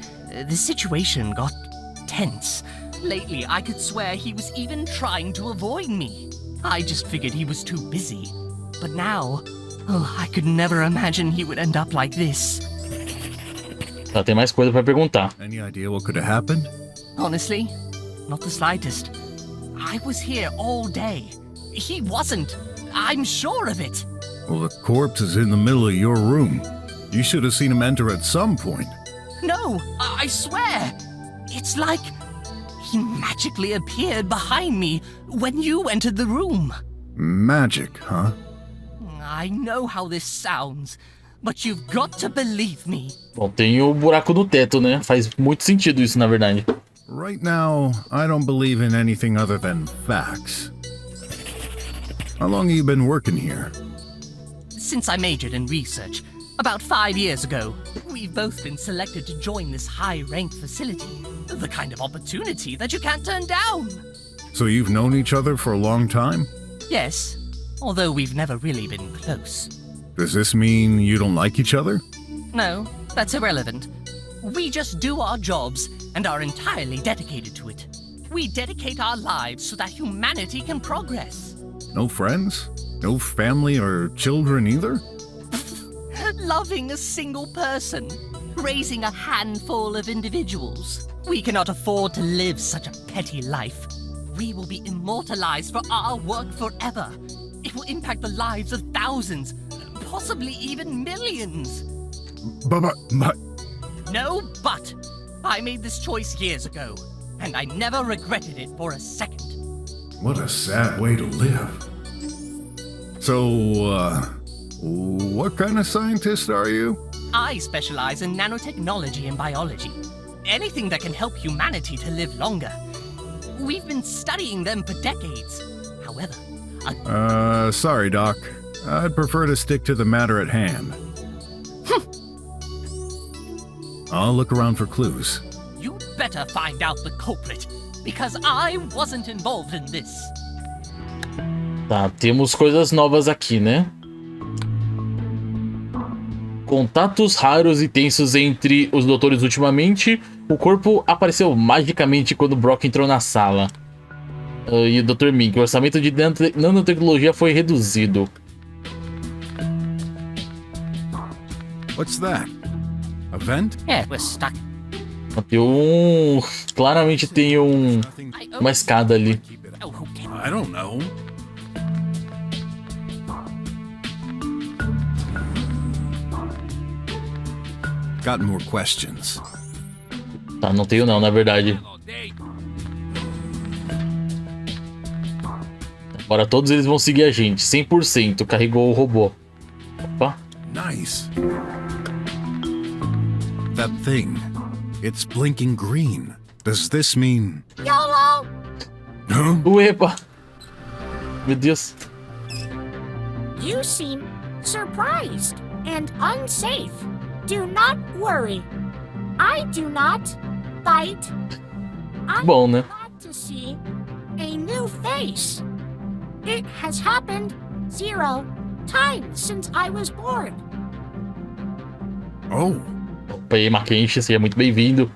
the situation got tense. Lately, I could swear he was even trying to avoid me. I just figured he was too busy. But now, I could never imagine he would end up like this. Tá, tem mais coisa pra perguntar. Any idea what could have happened? Honestly, not the slightest. I was here all day. He wasn't. I'm sure of it. Well, the corpse is in the middle of your room. You should have seen him enter at some point. No, I swear. It's like he magically appeared behind me when you entered the room. Magic, huh? I know how this sounds, but you've got to believe me. Bom, tem o buraco no teto, né? Faz muito sentido isso, na verdade. Right now, I don't believe in anything other than facts. How long have you been working here? Since I majored in research, about 5 years ago, we've both been selected to join this high-ranked facility. The kind of opportunity that you can't turn down. So you've known each other for a long time? Yes, although we've never really been close. Does this mean you don't like each other? No, that's irrelevant. We just do our jobs and are entirely dedicated to it. We dedicate our lives so that humanity can progress. No friends? No family or children either? Loving a single person, raising a handful of individuals. We cannot afford to live such a petty life. We will be immortalized for our work forever. It will impact the lives of thousands, possibly even millions. But... No, but I made this choice years ago, and I never regretted it for a second. What a sad way to live. So, what kind of scientist are you? I specialize in nanotechnology and biology. Anything that can help humanity to live longer. We've been studying them for decades. However, sorry, Doc. I'd prefer to stick to the matter at hand. I'll look around for clues. You better find out the culprit, because I wasn't involved in this. Tá, temos coisas novas aqui, né? Contatos raros e tensos entre os doutores ultimamente. O corpo apareceu magicamente quando Brock entrou na sala. E o Dr. Mink, o orçamento de nanotecnologia foi reduzido. What's that? A vent? Yeah, we're stuck. Tem um... Claramente tem uma escada ali. Oh, who cares? I don't know. Got more questions. Tá, não tenho não, na verdade. Agora todos eles vão seguir a gente. 100%. Carregou o robô. Opa. Nice. That thing. It's blinking green. Does this mean... YOLO! Huh? Uepa. Meu Deus. You seem surprised and unsafe. Do not worry. I do not bite. I'm Bom, né? glad to see a new face. It has happened 0 times since I was born. Oh, Opa, e aí, Marquenche, seja muito bem-vindo.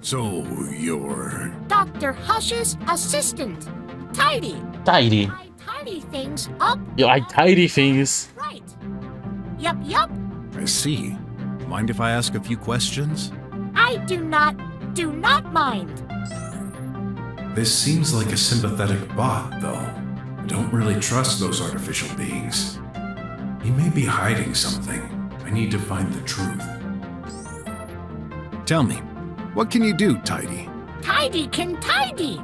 so you're... Dr. Hush's assistant, Tidy. Tidy. I tidy things up I tidy things. right. Yup, yup. I see. Mind if I ask a few questions? I do not mind. This seems like a sympathetic bot, though. I don't really trust those artificial beings. He may be hiding something. I need to find the truth. Tell me, what can you do, Tidy? Tidy can tidy.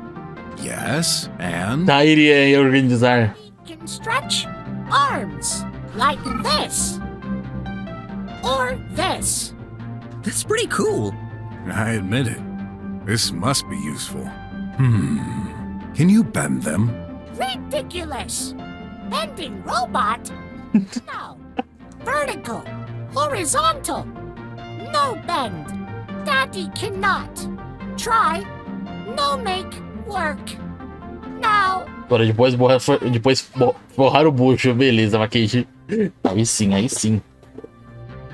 Yes, and... Tidy é organizar. He can stretch arms like this. Or this. That's pretty cool. I admit it. This must be useful. Can you bend them? Ridiculous. Bending robot? No. Vertical. Horizontal. No bend. Daddy cannot. Try. No make work. Now. Agora depois borrar o bucho. Beleza, Marquenche. Aí sim, aí sim.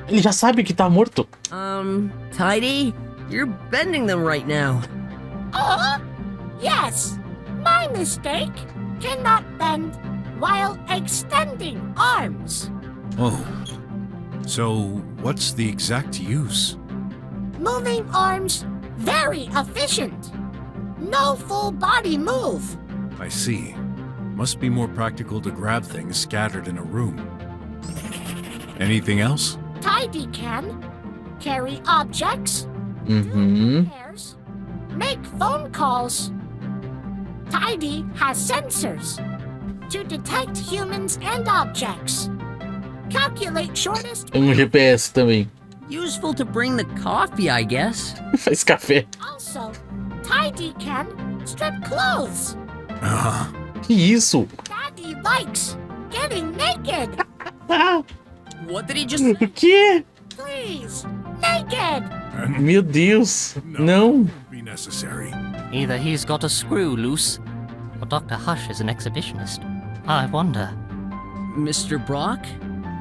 Ele já sabe que tá morto. Tidy, you're bending them right now. Yes. My mistake. Cannot bend while extending arms. Oh. So, what's the exact use? Moving arms very efficient. No full body move. I see. Must be more practical to grab things scattered in a room. Anything else? Tidy can carry objects, Uhum. pairs, make phone calls. Tidy has sensors to detect humans and objects. Calculate shortest. Tem GPS também. Useful to bring the coffee, I guess. Faz café. Also, Tidy can strip clothes. Que isso? Daddy likes getting naked. What did he just O quê? Please, naked. Meu Deus. Não. Won't be necessary. Either he's got a screw loose, or Dr. Hush is an exhibitionist. I wonder. Mr. Brock?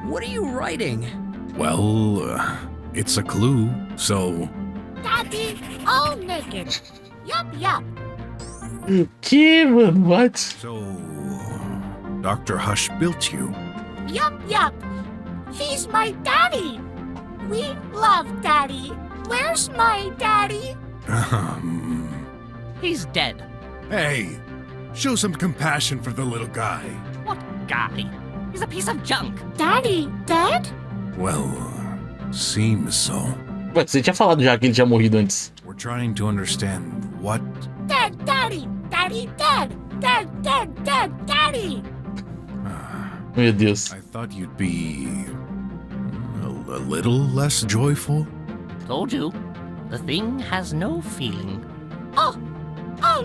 What are you writing? Well, it's a clue, so... Daddy, all naked. Yup, yup. Que, mano? What? So... Dr. Hush built you. Yup, yup. He's my daddy. We love daddy. Where's my daddy? He's dead. Hey, show some compassion for the little guy. What guy? He's a piece of junk. Daddy dead? Well, seems so. Ué, você tinha falado já que ele tinha morrido antes. We're trying to understand what... Dead daddy. Daddy dead. Dead, dead, dead daddy. Meu Deus. I thought you'd be... a little less joyful? Told you. The thing has no feeling. Oh,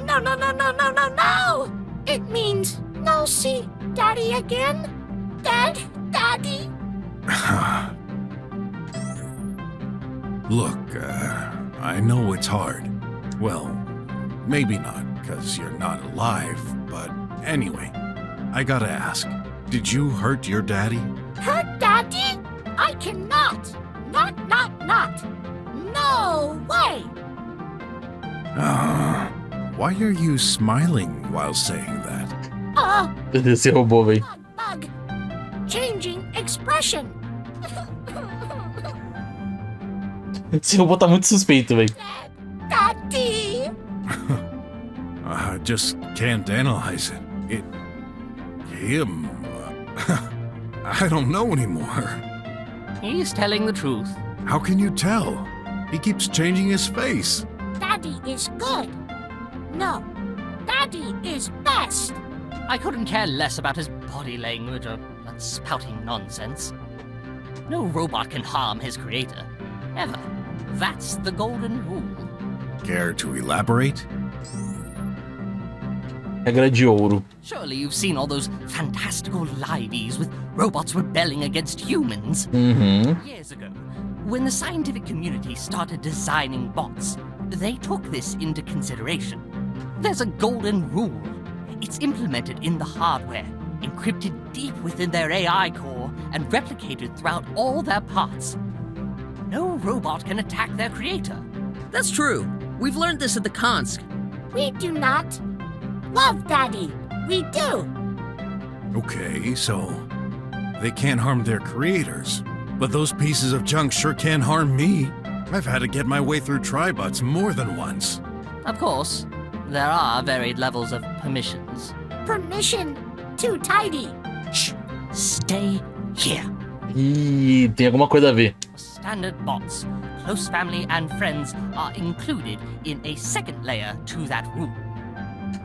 no, no, no, no, no, no, no. It means no see daddy again. Dead daddy. Look, I know it's hard. Well, maybe not, because you're not alive, but anyway, I gotta ask, did you hurt your daddy? Hurt Daddy? I cannot. Not. No way. Why are you smiling while saying that? Esse robô, véi. Bug. Changing expression. Esse robô tá muito suspeito, véi. Daddy. I just can't analyze it. Him. I don't know anymore. He's telling the truth. How can you tell? He keeps changing his face. Daddy is good. No. Daddy is best. I couldn't care less about his body language or that spouting nonsense. No robot can harm his creator. Ever. That's the golden rule. Care to elaborate? Regra de ouro. Surely you've seen all those fantastical liveys with robots rebelling against humans. Years ago, when the scientific community started designing bots, they took this into consideration. There's a golden rule. It's implemented in the hardware, encrypted deep within their AI core, and replicated throughout all their parts. No robot can attack their creator. That's true. We've learned this at the Konsk. We do not love Daddy. We do. Okay, so they can't harm their creators, but those pieces of junk sure can harm me. I've had to get my way through tribots more than once. Of course, there are varied levels of permissions. Permission too tidy. Shh! Stay here. Ih, tem alguma coisa a ver. Standard bots, close family and friends are included in a second layer to that rule.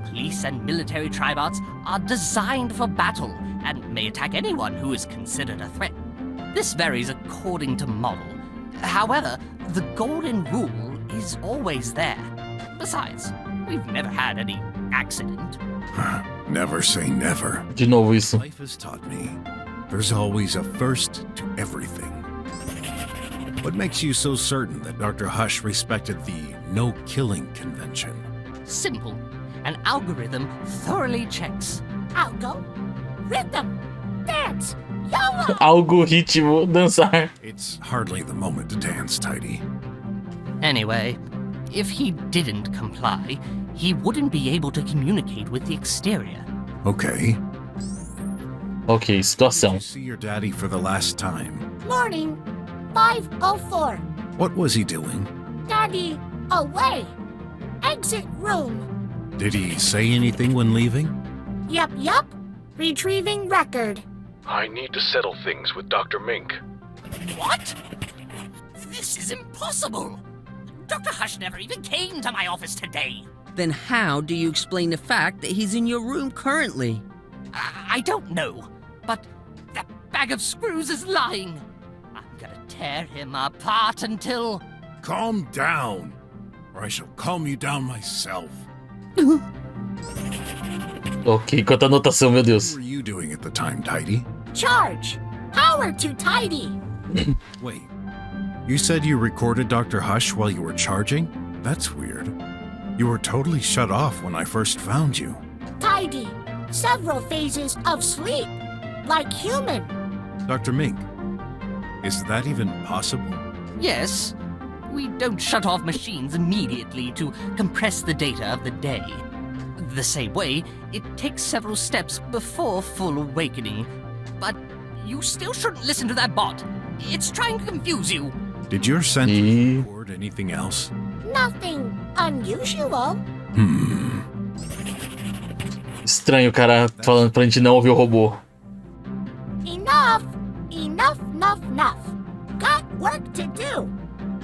Police and military tribots are designed for battle and may attack anyone who is considered a threat. This varies according to model. However, the golden rule is always there. Besides, we've never had any accident. Never say never. De novo isso. Life has taught me there's always a first to everything. What makes you so certain that Dr. Hush respected the no-killing convention? Simple. An algorithm thoroughly checks. Algo. Rhythm. Dance. YOLO. Algoritmo, dançar. It's hardly the moment to dance, Tidy. Anyway, if he didn't comply, he wouldn't be able to communicate with the exterior. Okay. Ok, situação. Did you see your daddy for the last time? Morning. 5:04. What was he doing? Daddy away. Exit room. Did he say anything when leaving? Yup. Retrieving record. I need to settle things with Dr. Mink. What? This is impossible! Dr. Hush never even came to my office today. Then how do you explain the fact that he's in your room currently? I don't know, but that bag of screws is lying. I'm gonna tear him apart until... Calm down, or I shall calm you down myself. Ok, quanta anotação, meu What Deus. were you doing at the time, Tidy? Charge. Power too tidy. Wait, you said you recorded Dr. Hush while you were charging? That's weird. You were totally shut off when I first found you. Tidy. Several phases of sleep. Like human. Dr. Mink, is that even possible? Yes, we don't shut off machines immediately to compress the data of the day. The same way, it takes several steps before full awakening. But you still shouldn't listen to that bot. It's trying to confuse you. Did your sensor E- record anything else? Nothing unusual. Estranho o cara falando pra gente não ouvir o robô. Enough. Got work to do.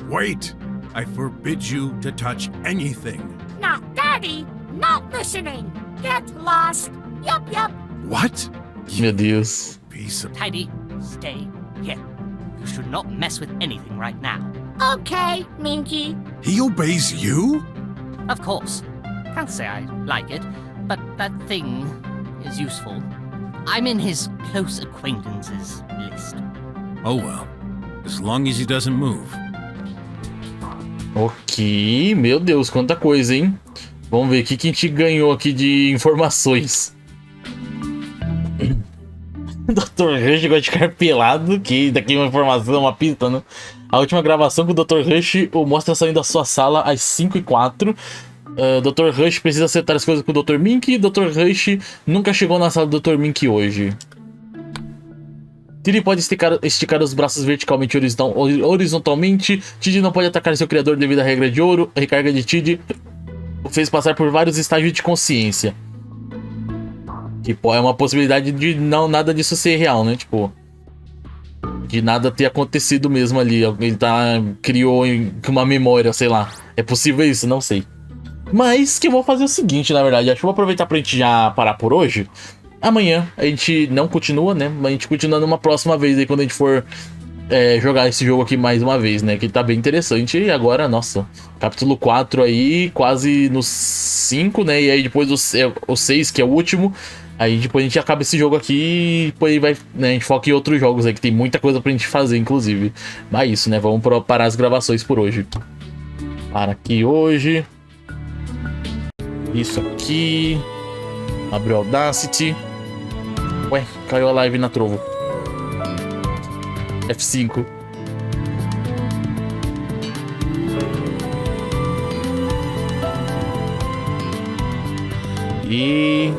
Wait! I forbid you to touch anything. Not Daddy. Not listening. Get lost. Yup. What? Meu Deus. Piece of... Tidy, stay here. You should not mess with anything right now. Okay, Minky. He obeys you? Of course. Can't say I like it, but that thing is useful. I'm in his close acquaintances list. Oh well. As long as he doesn't move. Ok, meu Deus, quanta coisa, hein? Vamos ver o que a gente ganhou aqui de informações. Dr. Rush gosta de ficar pelado, que daqui uma informação, uma pista, né? A última gravação com o Dr. Rush o mostra saindo da sua sala às 5h04. Dr. Rush precisa acertar as coisas com o Dr. Mink. Dr. Rush nunca chegou na sala do Dr. Mink hoje. Tiddy pode esticar os braços verticalmente e horizontalmente. Tiddy não pode atacar seu criador devido à regra de ouro. A recarga de Tiddy o fez passar por vários estágios de consciência. Que é uma possibilidade de não nada disso ser real, né? Tipo, de nada ter acontecido mesmo ali. Ele criou uma memória, sei lá. É possível isso? Não sei. Mas que eu vou fazer o seguinte, na verdade. Acho que eu vou aproveitar pra gente já parar por hoje. Amanhã a gente não continua, né? Mas a gente continua numa próxima vez aí, quando a gente for jogar esse jogo aqui mais uma vez, né? Que tá bem interessante. E agora, nossa, capítulo 4 aí, quase no 5, né? E aí depois o 6, que é o último. Aí depois a gente acaba esse jogo aqui e depois vai, né, a gente foca em outros jogos aí, que tem muita coisa pra gente fazer, inclusive. Mas é isso, né? Vamos parar as gravações por hoje. Para aqui hoje. Isso aqui. Abre o Audacity. Ué, caiu a live na trovo. F5. E...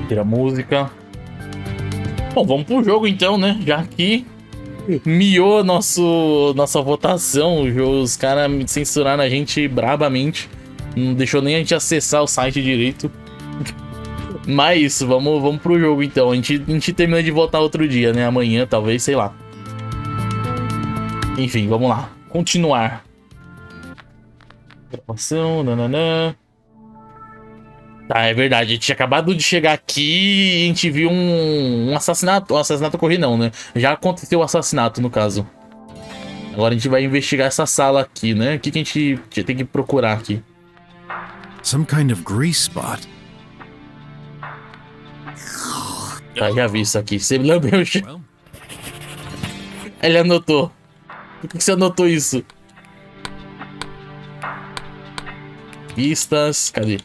tira a música. Bom, vamos pro jogo então, né? Já que miou nossa votação. Os caras censuraram a gente brabamente. Não deixou nem a gente acessar o site direito. Mas vamos pro jogo então. A gente termina de votar outro dia, né? Amanhã, talvez, sei lá. Enfim, vamos lá. Continuar. Gravação, nananã. Tá, é verdade. A gente tinha acabado de chegar aqui e a gente viu um assassinato. O assassinato ocorreu não, né? Já aconteceu o assassinato, no caso. Agora a gente vai investigar essa sala aqui, né? O que a gente tem que procurar aqui? Some kind of grease spot. Tá, já vi isso aqui. Você lambeu o chão. Ele anotou. Por que você anotou isso? Pistas. Cadê?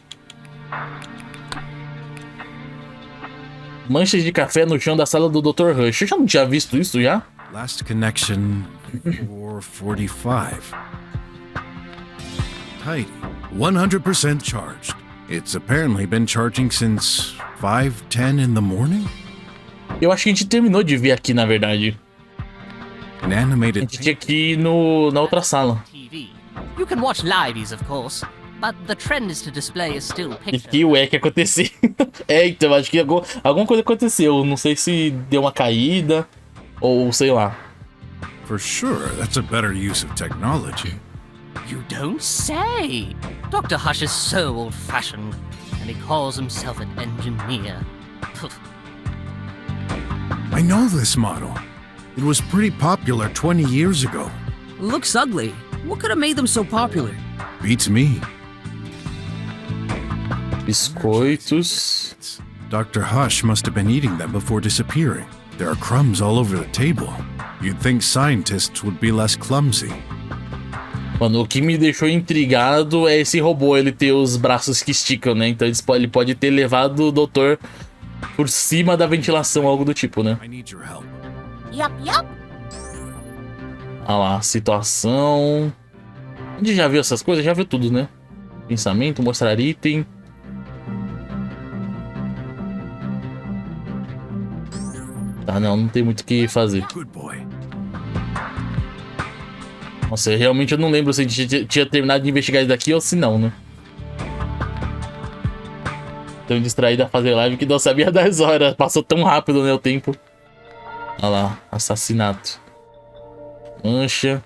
Manchas de café no chão da sala do Dr. Rush. Eu já não tinha visto isso já? Last connection 4:45. Tidy. 100% charged. It's apparently been charging since 5:10 in the morning. Eu acho que a gente terminou de ver aqui, na verdade. An animated. A gente tinha que ir na outra sala. TV. You can watch liveys, of course, but the trend is to display a still E picture. que ué que aconteceu? Então, acho que alguma coisa aconteceu. Não sei se deu uma caída ou sei lá. For sure, that's a better use of technology. You don't say. Dr. Hush is so old-fashioned, and he calls himself an engineer. I know this model. It was pretty popular 20 years ago. Looks ugly. What could have made them so popular? Beats me. Biscoitos. Dr. Hush must have been eating them before disappearing. There are crumbs all over the table. You'd think scientists would be less clumsy. Mano, o que me deixou intrigado é esse robô, ele ter os braços que esticam, né? Então ele pode ter levado o doutor por cima da ventilação, algo do tipo, né? I need your help. Yup. Olha lá, situação. A gente já viu essas coisas? Já viu tudo, né? Pensamento, mostrar item. Tá, não tem muito o que fazer. Good boy. Nossa, realmente eu não lembro se a gente tinha terminado de investigar isso daqui ou se não, né? Tão distraído a fazer live que não sabia das horas. Passou tão rápido, né, o tempo. Olha lá, assassinato. Mancha.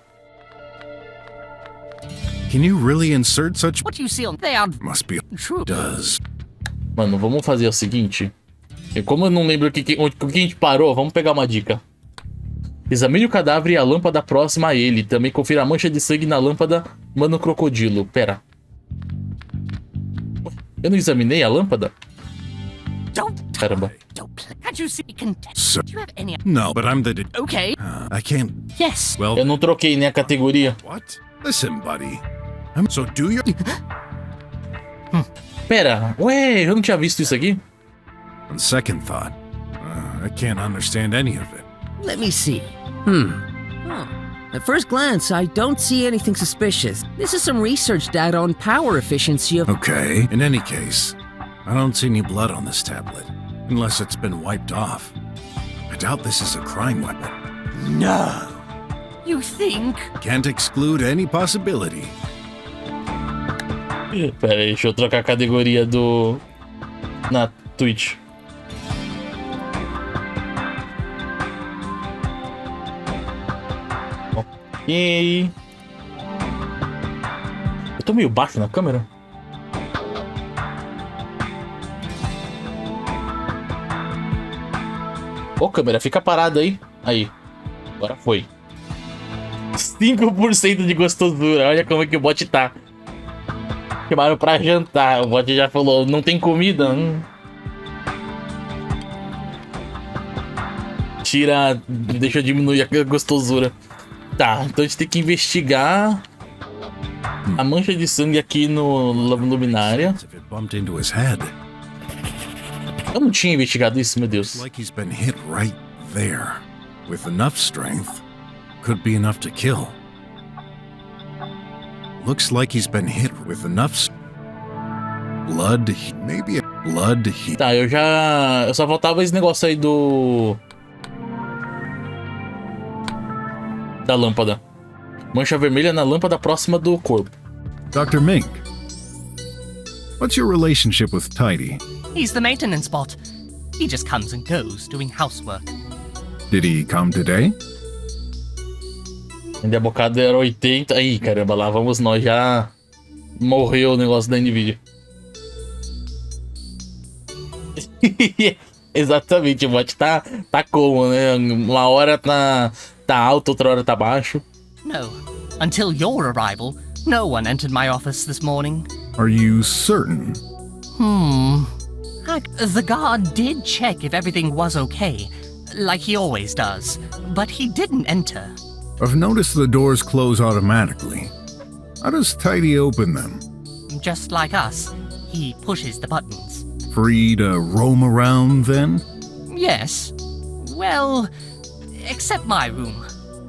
Can you really insert such? What you see on there Must be true. does. Mano, vamos fazer o seguinte. Como eu não lembro o que a gente parou, vamos pegar uma dica. Examine o cadáver e a lâmpada próxima a ele. Também confira a mancha de sangue na lâmpada. Mano crocodilo. Pera. Eu não examinei a lâmpada? Caramba. Don't play. Can't you see? So, Do you have any? no, but I'm the. Okay. I can't. Yes. Well, Eu não troquei, né, a categoria. what? Listen, buddy. So do your. Pera, ué, eu não tinha visto isso aqui? On second thought, I can't understand any of it. Let me see. At first glance, I don't see anything suspicious. This is some research data on power efficiency of... Okay, in any case, I don't see any blood on this tablet, unless it's been wiped off. I doubt this is a crime weapon. No! You think? Can't exclude any possibility. Pera aí, deixa eu trocar a categoria na Twitch. Ok. Eu tô meio baixo na câmera? Ô, câmera, fica parada aí. Aí. Agora foi. 5% de gostosura. Olha como é que o bot tá. Chamaram pra jantar. O bot já falou, não tem comida? Tira... Deixa eu diminuir a gostosura. Tá, então a gente tem que investigar a mancha de sangue aqui no luminária. Eu não tinha investigado isso, meu Deus. Like he's been hit right there. With enough strength, could be enough to kill. Looks like he's been hit with enough blood, maybe a blood heat. Tá, eu só faltava esse negócio aí da lâmpada. Mancha vermelha na lâmpada próxima do corpo. Dr. Mink, what's your relationship with Tidy? He's the maintenance bot. He just comes and goes doing housework. Did he come today? Ainda a bocada era 80. Ih, caramba, lá vamos nós. Já morreu o negócio da Nvidia. Exatamente, o bot tá como, né? Uma hora tá alto, outra hora tá baixo. No. Until your arrival, no one entered my office this morning. Are you certain? The guard did check if everything was okay, like he always does, but he didn't enter. I've noticed the doors close automatically. How does Tidy open them? Just like us, he pushes the buttons. Free to roam around, then? Yes. Well, except my room.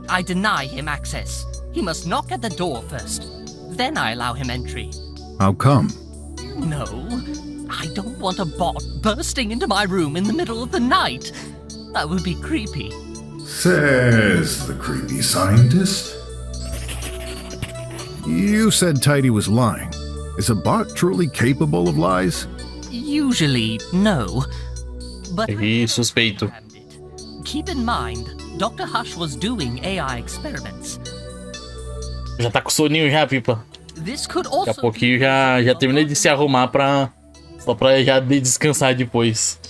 I deny him access. He must knock at the door first. Then I allow him entry. How come? No, I don't want a bot bursting into my room in the middle of the night. That would be creepy. Says the creepy scientist. You said Tidy was lying. Is a bot truly capable of lies? Usually, no. But Suspeito. keep in mind, Dr. Hush was doing AI experiments. Já tá com soninho já, Pipa. This could Daqui a also pouquinho já terminei de se arrumar só pra já deskansar depois.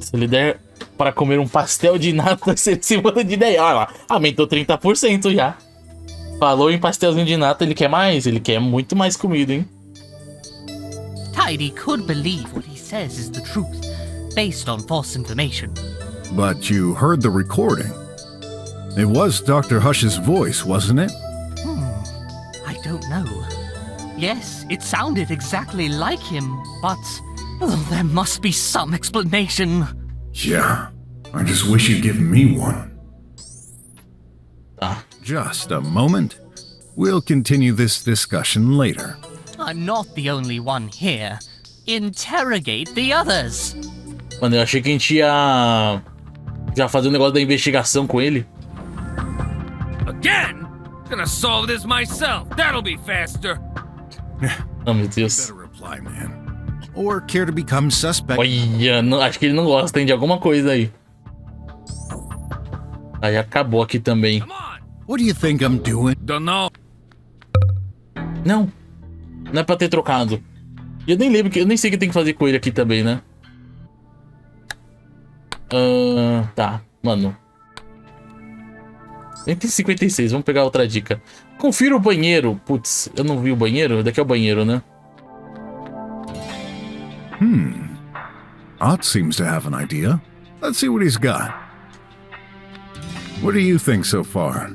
Se ele der para comer um pastel de nata, você se muda de ideia. Olha lá, aumentou 30% já. Falou em pastelzinho de nata, ele quer mais? Ele quer muito mais comida, hein? Tidy could believe what he says is the truth, based on false information. But you heard the recording. It was Dr. Hush's voice, wasn't it? I don't know. Yes, it sounded exactly like him, but there must be some explanation. Yeah, I just wish you'd give me one. Tá. Just a moment. We'll continue this discussion later. I'm not the only one here. Interrogate the others. Mano, eu achei que a gente ia já fazer um negócio da investigação com ele. Again? Gonna solve this myself. That'll be faster. Oh, meu Deus. Better reply, man. Or care to become suspect. Olha, acho que ele não gosta, hein, de alguma coisa aí. Aí acabou aqui também. Come on. What do you think I'm doing? Don't know. Não é pra ter trocado. Eu nem lembro, eu nem sei o que tem que fazer com ele aqui também, né? Tá, mano. Nem tem 56, vamos pegar outra dica. Confira o banheiro. Putz, eu não vi o banheiro. Daqui é o banheiro, né? Ott seems to have an idea. Let's see what he's got. What do you think so far?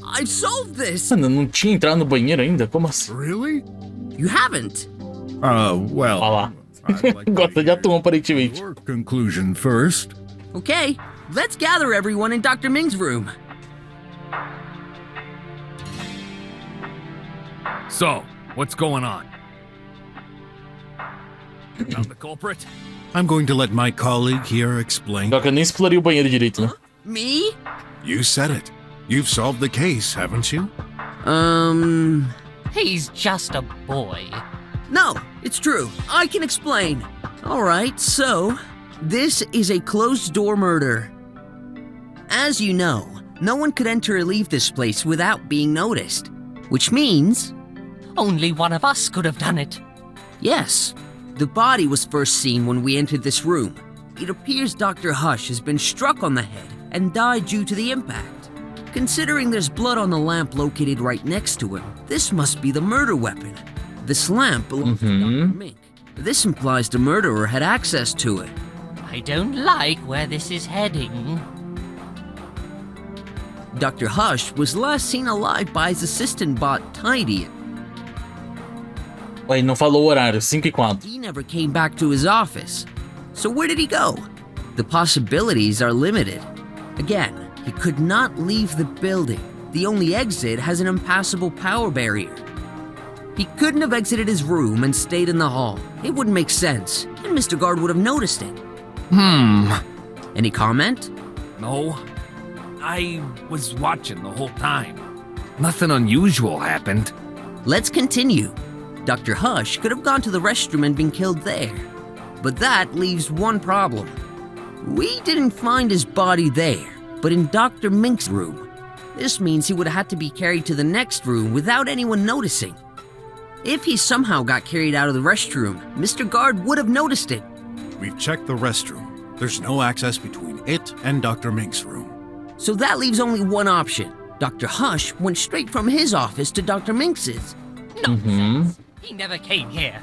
I've solved this! Mano, não tinha entrado no banheiro ainda? Como assim? Really? You haven't? Well, Olha lá. I'd like to Gosta de atum, aparentemente. your conclusion first. Okay, let's gather everyone in Dr. Ming's room. So, what's going on? Found the culprit? I'm going to let my colleague here explain. Só que eu nem exploraria o banheiro direito, né? Me? You said it. You've solved the case, haven't you? He's just a boy. No, it's true. I can explain. Alright, so, this is a closed-door murder. As you know, no one could enter or leave this place without being noticed. Which means, Only one of us could have done it. yes, the body was first seen when we entered this room. It appears Dr. Hush has been struck on the head and died due to the impact. Considering there's blood on the lamp located right next to him, this must be the murder weapon. This lamp belongs to Dr. Mink. This implies the murderer had access to it. I don't like where this is heading. Dr. Hush was last seen alive by his assistant bot Tidy. Ué, não falou o horário, 5:04. He never came back to his office. So where did he go? The possibilities are limited. Again, he could not leave the building. The only exit has an impassable power barrier. He couldn't have exited his room and stayed in the hall. It wouldn't make sense, and Mr. Guard would have noticed it. Any comment? No. I was watching the whole time. Nothing unusual happened. Let's continue. Dr. Hush could have gone to the restroom and been killed there. But that leaves one problem. We didn't find his body there, but in Dr. Mink's room. This means he would have had to be carried to the next room without anyone noticing. If he somehow got carried out of the restroom, Mr. Guard would have noticed it. We've checked the restroom. There's no access between it and Dr. Mink's room. So that leaves only one option. Dr. Hush went straight from his office to Dr. Minx's. Nonsense. He never came here.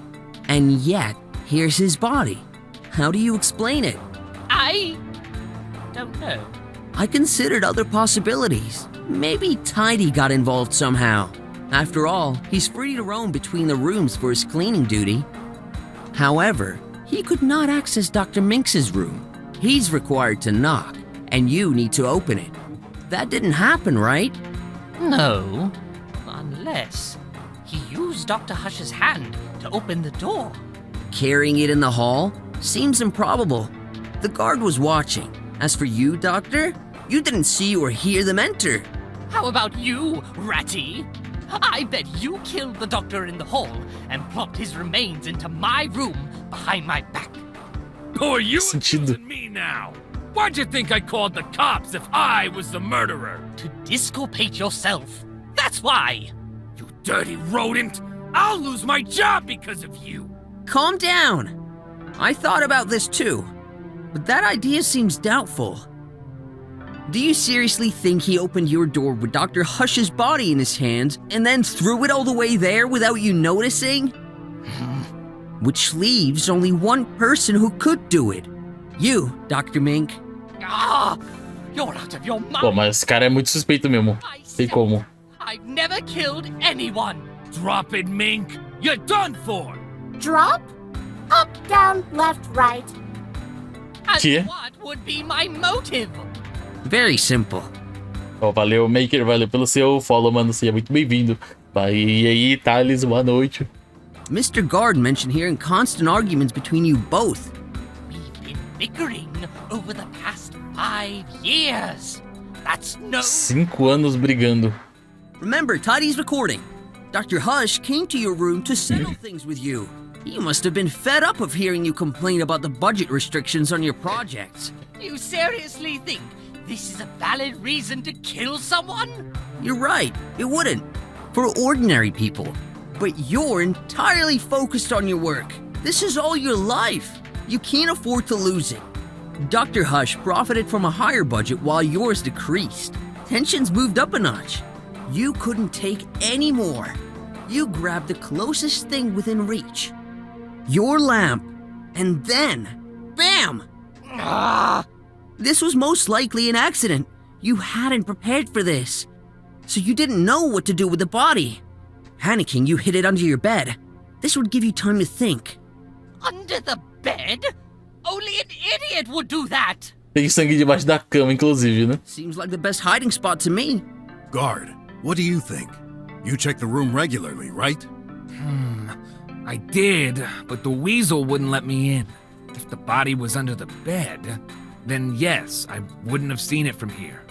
And yet, here's his body. How do you explain it? I don't know. I considered other possibilities. Maybe Tidy got involved somehow. After all, he's free to roam between the rooms for his cleaning duty. However, he could not access Dr. Minx's room. He's required to knock, and you need to open it. That didn't happen, right? No. Unless he used Dr. Hush's hand to open the door. Carrying it in the hall? Seems improbable. The guard was watching. As for you, Doctor, you didn't see or hear them enter. How about you, Ratty? I bet you killed the doctor in the hall and plopped his remains into my room behind my back. Who are you Sentido. accusing me now? Why'd you think I called the cops if I was the murderer? To disculpate yourself. That's why. You dirty rodent! I'll lose my job because of you! Calm down. I thought about this too, but that idea seems doubtful. Do you seriously think he opened your door with Dr. Hush's body in his hands and then threw it all the way there without you noticing? Which leaves only one person who could do it. You, Dr. Mink. Ah, you're out of your mind. Pô, mas esse cara é muito suspeito mesmo. Tem como. I've never killed anyone. Drop it, Mink! You're done for! Drop? Up, down, left, right. And Que? what would be my motive? Very simple. Ó, valeu, Maker, valeu pelo seu follow, mano. Seja muito bem-vindo. E aí, Thales, boa noite. Mr. Guard mentioned hearing constant arguments between you both. We've been bickering over the past 5 years. That's no... 5 anos brigando. Remember, Tidy's recording. Dr. Hush came to your room to settle things with you. He must have been fed up of hearing you complain about the budget restrictions on your projects. You seriously think this is a valid reason to kill someone? You're right, it wouldn't. For ordinary people. But you're entirely focused on your work. This is all your life. You can't afford to lose it. Dr. Hush profited from a higher budget while yours decreased. Tensions moved up a notch. You couldn't take any more. You grabbed the closest thing within reach. Your lamp. And then, bam! This was most likely an accident. You hadn't prepared for this. So you didn't know what to do with the body. Panicking, you hid it under your bed. This would give you time to think. Under the bed? Only an idiot would do that! Tem sangue debaixo da cama, inclusive, né? Seems like the best hiding spot to me. Guard, what do you think? You check the room regularly, right? I did, but the weasel wouldn't let me in. If the body was under the bed, then yes, I wouldn't have seen it from here.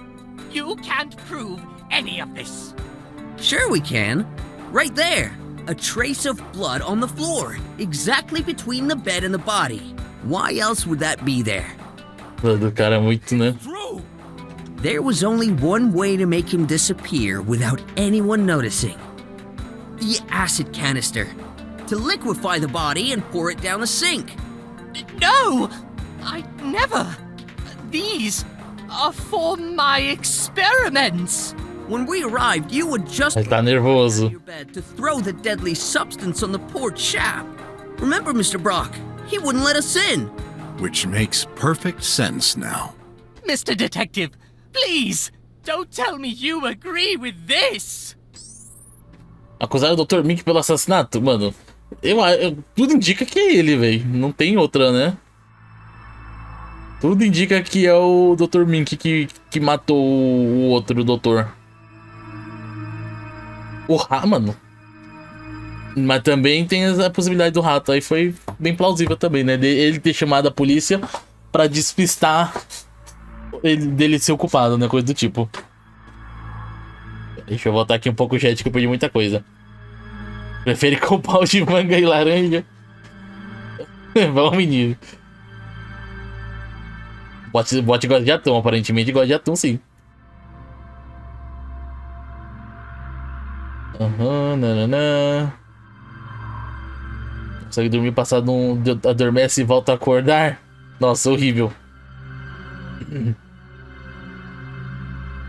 You can't prove any of this. Sure we can. Right there. A trace of blood on the floor, exactly between the bed and the body. Why else would that be there? O cara é muito, né? There was only one way to make him disappear without anyone noticing. The acid canister. To liquefy the body and pour it down the sink. No! I never. These are for my experiments. When we arrived, you would just Ele tá nervoso. your bed to throw the deadly substance on the poor chap. Remember, Mr. Brock, he wouldn't let us in. Which makes perfect sense now. Mr. Detective, please, don't tell me you agree with this. Acusar o Dr. Mink pelo assassinato? Mano, tudo indica que é ele, velho. Não tem outra, né? Tudo indica que é o Dr. Mink que matou o outro doutor. O rato, mano. Mas também tem a possibilidade do rato. Aí foi bem plausível também, né? Ele ter chamado a polícia pra despistar dele ser o culpado, né? Coisa do tipo. Deixa eu voltar aqui um pouco o chat que eu perdi muita coisa. Prefere com pau de manga e laranja? Vamos, menino. Bot gosta de atum, aparentemente gosta de atum, sim. Nananã. Consegue dormir, passado adormece e volta a acordar? Nossa, horrível.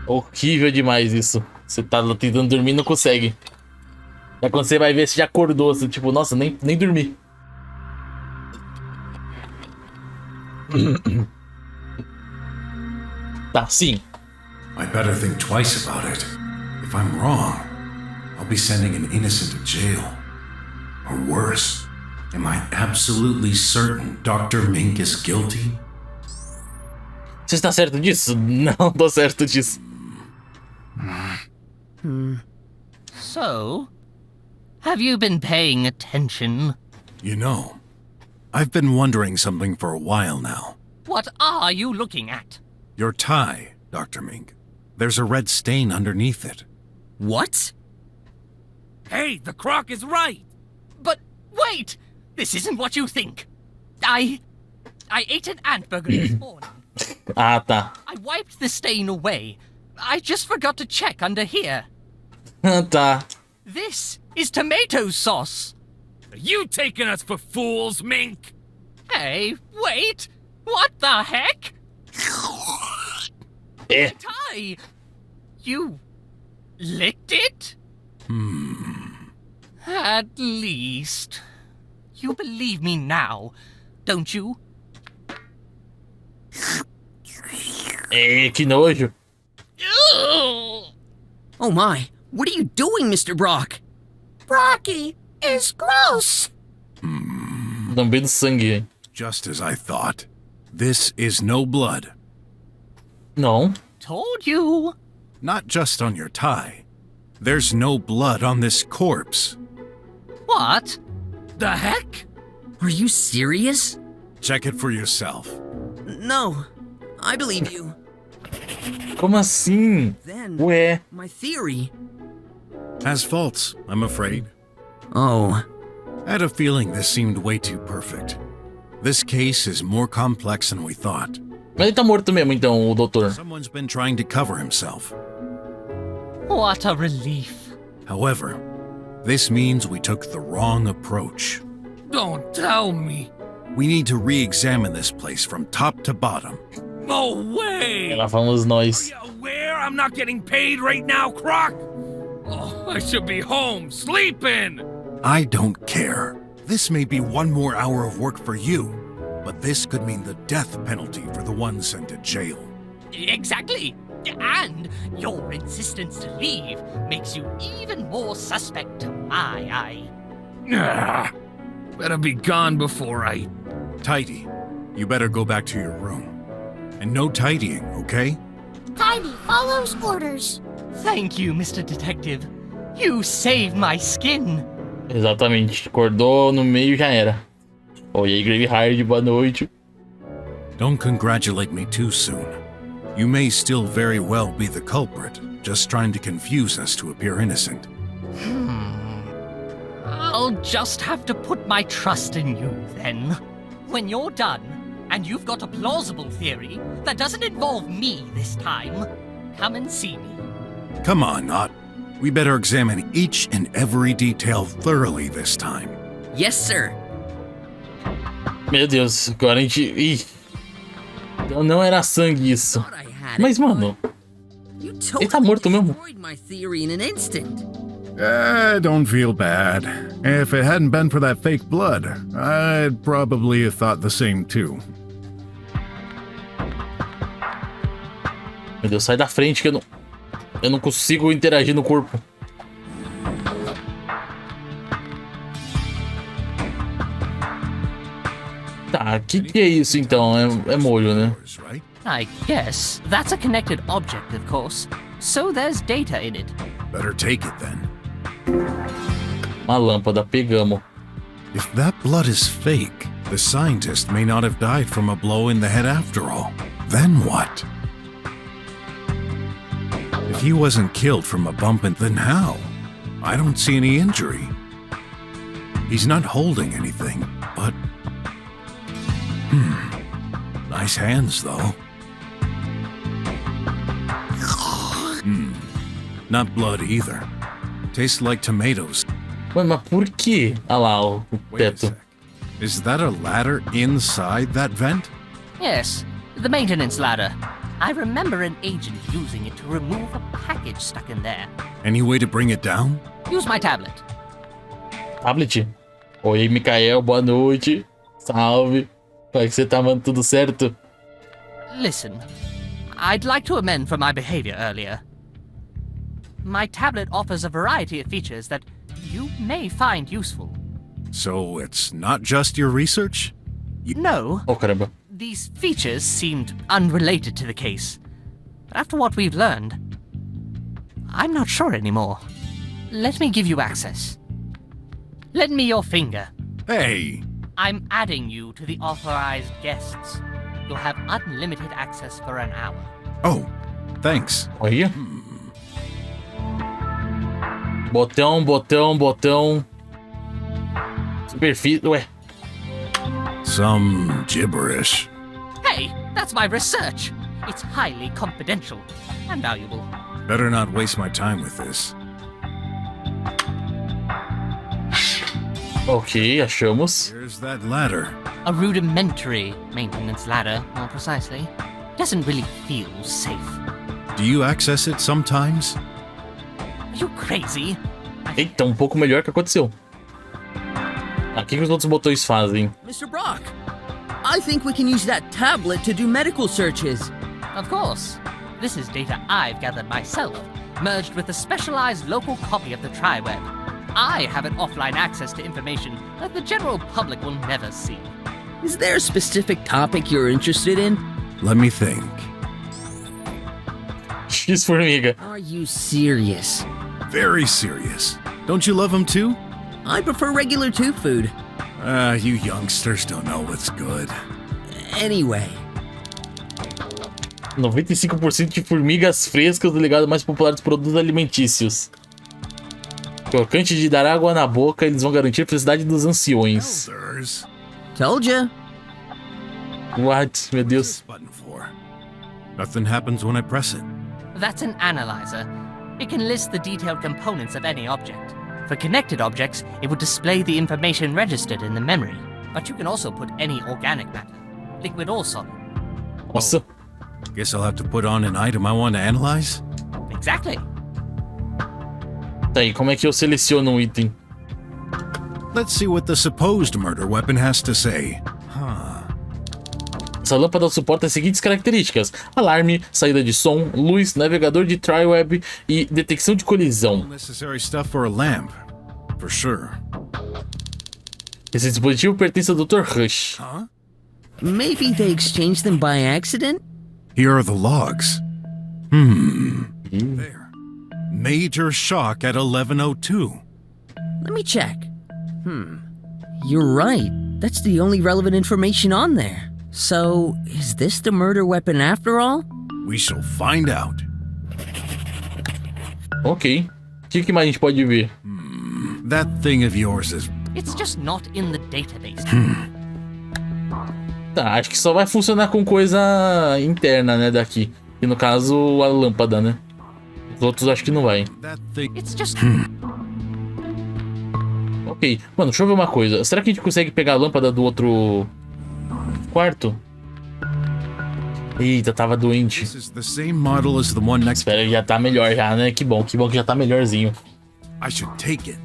Horrível demais isso. Você tá tentando dormir e não consegue. Aí quando você vai ver, você já acordou. Você, tipo, nossa, nem dormi. Tá, sim. I'd better think twice about it. If I'm wrong, I'll be sending an innocent to jail. Or worse, am I absolutely certain Dr. Mink is guilty? Você está certo disso? Não tô certo disso. So, have you been paying attention? You know, I've been wondering something for a while now. What are you looking at? Your tie, Dr. Mink. There's a red stain underneath it. What? Hey, the croc is right! But wait! This isn't what you think. I ate an ant burger this morning. Ah, tá. I wiped the stain away. I just forgot to check under here. Tá. This is tomato sauce. Are you taking us for fools, Mink? Hey, wait! What the heck? Ty! You licked it? At least. You believe me now, don't you? Que nojo. Oh my, what are you doing, Mr. Brock? Brocky is gross. Lambendo sangue. Just as I thought. This is no blood. Não. Told you. Not just on your tie. There's no blood on this corpse. What? The heck? Are you serious? Check it for yourself. No, I believe you. Como assim? Then, Ué. my theory. Has faults, I'm afraid. Oh, I had a feeling this seemed way too perfect. This case is more complex than we thought. Mas ele tá morto mesmo, então, o doutor. Someone's been trying to cover himself. What a relief. However, this means we took the wrong approach. Don't tell me. We need to re-examine this place from top to bottom. No way! Lá vamos nós. Are you aware I'm not getting paid right now, Croc? Oh, I should be home, sleeping! I don't care. This may be one more hour of work for you, but this could mean the death penalty for the one sent to jail. Exactly. And your insistence to leave makes you even more suspect to my eye. Better be gone before I... Tidy, you better go back to your room. And no tidying, okay? Tidy follows orders. Thank you, Mr. Detective. You saved my skin. Exatamente. Acordou no meio e já era. Oh, e aí, Graveyard, boa noite. Don't congratulate me too soon. You may still very well be the culprit, just trying to confuse us to appear innocent. I'll just have to put my trust in you, then. When you're done, and you've got a plausible theory that doesn't involve me this time, come and see me. Come on, Ott. We better examine each and every detail thoroughly this time. Yes, sir. Meu Deus, agora a gente... Ih. Então não era sangue isso. Thought I had Mas, it, mano, you ele totally tá morto mesmo. destroyed my theory in an instant. Don't feel bad. If it hadn't been for that fake blood, I'd probably have thought the same too. Meu Deus, sai da frente que eu não consigo interagir no corpo. Tá, que é isso então? É molho, né? I guess that's a connected object, of course. So there's data in it. Better take it then. Uma lâmpada, pegamos. If that blood is fake, the scientist may not have died from a blow in the head after all. Then what? If he wasn't killed from a bump, then how? I don't see any injury. He's not holding anything, but... Nice hands, though. Not blood either. Tastes like tomatoes. Mano, mas por quê? Olha lá o Wait a teto. sec. Is that a ladder inside that vent? Yes, the maintenance ladder. I remember an agent using it to remove a package stuck in there. Any way to bring it down? Use my tablet. Tablet? Oi, Mikael, boa noite. Salve. Como é que você tá, mano? Tudo certo? Listen, I'd like to amend for my behavior earlier. My tablet offers a variety of features that you may find useful. So it's not just your research? No, Oh, caramba. these features seemed unrelated to the case. But after what we've learned, I'm not sure anymore. Let me give you access. Lend me your finger. Hey! I'm adding you to the authorized guests. You'll have unlimited access for an hour. Oh, thanks. Olha. Botão, botão, botão. Superfície. Ué. Some gibberish. Hey, that's my research. It's highly confidential and valuable. Better not waste my time with this. Ok, achamos. Here's that ladder. A rudimentary maintenance ladder, more precisely. Doesn't really feel safe. Do you access it sometimes? Are you crazy? Eita, um pouco melhor que aconteceu. Ah, o que os outros botões fazem? Mr. Brock, I think we can use that tablet to do medical searches. Of course. This is data I've gathered myself, merged with a specialized local copy of the TriWeb. I have an offline access to information that the general public will never see. Is there a specific topic you're interested in? Let me think. X-formiga. Are you serious? Very serious. Don't you love them too? I prefer regular tube food. You youngsters don't know what's good. Anyway, 95% de formigas frescas do legado mais popular dos produtos alimentícios. Crocante de dar água na boca, eles vão garantir a felicidade dos anciões. Elders. told ya. What? Meu What's Deus. this button for? Nothing happens when I press it. That's an analyzer. It can list the detailed components of any object. For connected objects, it would display the information registered in the memory. But you can also put any organic matter, liquid or solid. Nossa. Guess I'll have to put on an item I want to analyze? Exactly. Tá aí, como é que eu seleciono um item? Let's see what the supposed murder weapon has to say. Essa lâmpada suporta as seguintes características: alarme, saída de som, luz, navegador de TriWeb e detecção de colisão. Necessary stuff for a lamp, for sure. Esse dispositivo pertence ao Dr. Rush. Huh? Maybe they exchanged them by accident? Here are the logs. There. Major shock at 11:02. Let me check. You're right. That's the only relevant information on there. So, is this the murder weapon after all? We shall find out. Ok. O que mais a gente pode ver? That thing of yours is... It's just not in the database. Tá, acho que só vai funcionar com coisa interna, né, daqui. E no caso, a lâmpada, né? Os outros acho que não vai. That thing... It's just... Ok. Mano, deixa eu ver uma coisa. Será que a gente consegue pegar a lâmpada do outro quarto? Eita, tava doente. This is the same model as the one next... Espera, já tá melhor já, né? Que bom que já tá melhorzinho. I should take it.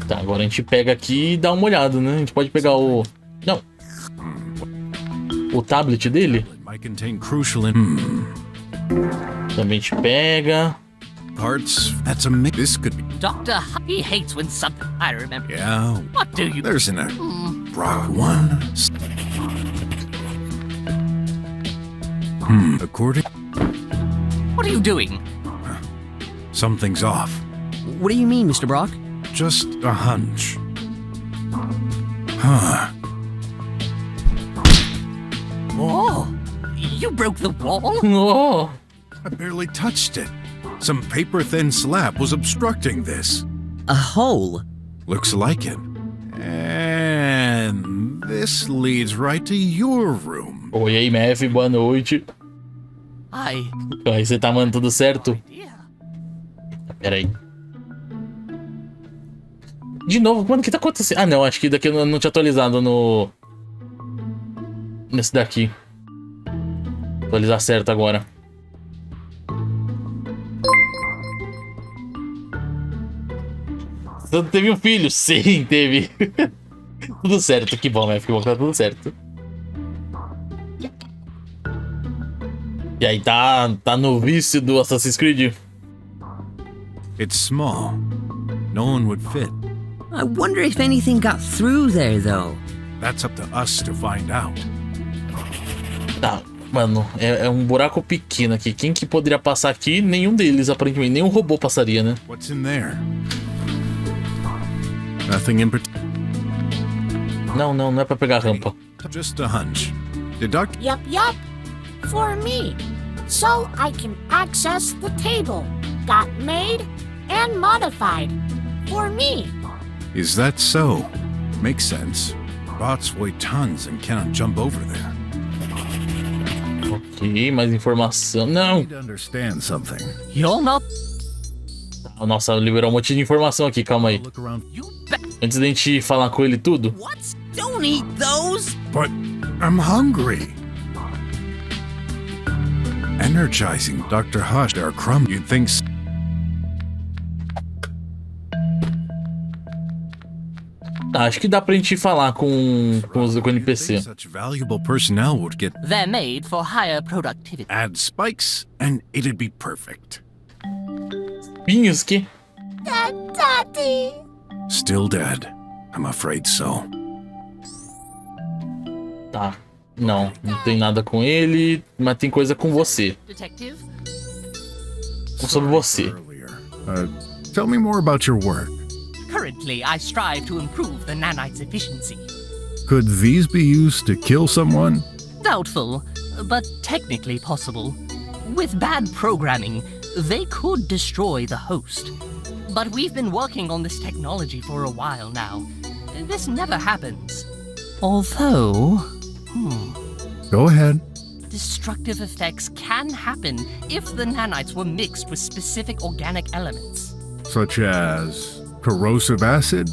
Tá, agora a gente pega aqui e dá uma olhada, né? A gente pode pegar o... Não. O tablet dele. It might contain crucial Também a gente pega. parts. That's this could be... Doctor, he hates when something... I remember. Yeah. What do you... There's an... BROK 1. According... What are you doing? Something's off. What do you mean, Mr. Brock? Just a hunch. Huh. Oh, you broke the wall? Oh. I barely touched it. Some paper-thin slab was obstructing this. A hole? Looks like it. And this leads right to your room. Oi aí, Mef, boa noite. I... Aí, você tá, mano, tudo certo? Yeah. Pera aí. De novo, mano, o que tá acontecendo? Ah, não, acho que daqui eu não tinha atualizado no... Nesse daqui. Atualizar certo agora. Você teve um filho? Sim, teve. Tudo certo, que bom, né? Que bom que tá tudo certo. E aí, tá no vício do Assassin's Creed? It's small. No one would fit. I wonder if anything got through there, though. That's up to us to find out. Tá, mano, é um buraco pequeno aqui. Quem que poderia passar aqui? Nenhum deles, aparentemente. Nenhum robô passaria, né? What's in there? Nothing in particular. Não é pra pegar a rampa. Just a hunch. Deduct. Yup. For me. So I can access the table. Got made and modified. For me. Is that so? Makes sense. Bots weigh tons and cannot jump over there. Ok, mais informação. Não! Need to understand something. You're not... Nossa, liberou um monte de informação aqui, calma aí. Look around. You bet... Antes da gente falar com ele tudo. What? Don't eat those! But I'm hungry. Energizing Dr. Hush, our crumb. You'd think. Tá, acho que dá pra gente falar com o NPC. Such valuable personnel would get They're made for higher productivity. add spikes, and it'd be perfect. Pinhos que? Daddy. Still dead. I'm afraid so. Tá. Não tem nada com ele, mas tem coisa com você. Detective? Sobre você. Earlier. Tell me more about your work. Currently, I strive to improve the nanites' efficiency. Could these be used to kill someone? Doubtful, but technically possible. With bad programming, they could destroy the host. But we've been working on this technology for a while now. This never happens. Although... Go ahead. Destructive effects can happen if the nanites were mixed with specific organic elements. Such as corrosive acid?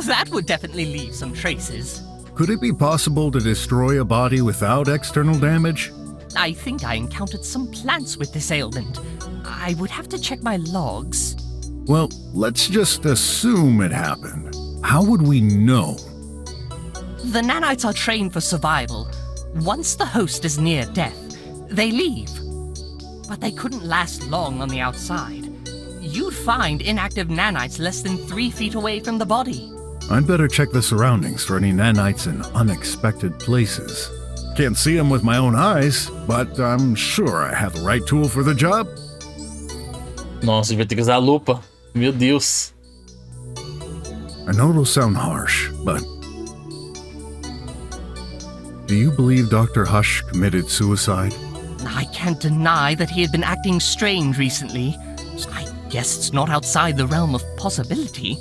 That would definitely leave some traces. Could it be possible to destroy a body without external damage? I think I encountered some plants with this ailment. I would have to check my logs. Well, let's just assume it happened. How would we know? The nanites are trained for survival. Once the host is near death, they leave. But they couldn't last long on the outside. You'd find inactive nanites less than 3 feet away from the body. I'd better check the surroundings for any nanites in unexpected places. Can't see them with my own eyes, but I'm sure I have the right tool for the job. Nossa, a gente vai ter que usar a lupa. Meu Deus. I know it'll sound harsh, but... Do you believe Dr. Hush committed suicide? I can't deny that he had been acting strange recently. I guess it's not outside the realm of possibility.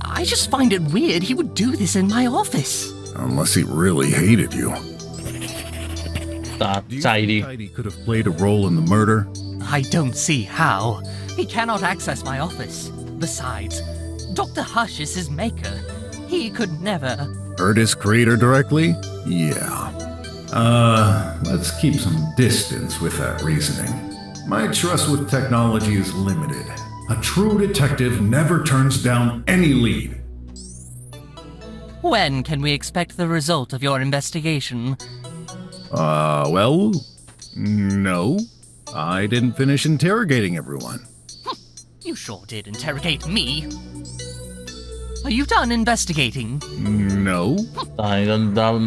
I just find it weird he would do this in my office. Unless he really hated you. Tá, Do you Tidy. think he could have played a role in the murder? I don't see how. He cannot access my office. Besides, Dr. Hush is his maker. He could never... Hurt his creator directly? Yeah. Let's keep some distance with that reasoning. My trust with technology is limited. A true detective never turns down any lead. When can we expect the result of your investigation? Well, no. I didn't finish interrogating everyone. You sure did interrogate me. Are you done investigating? No. Tá,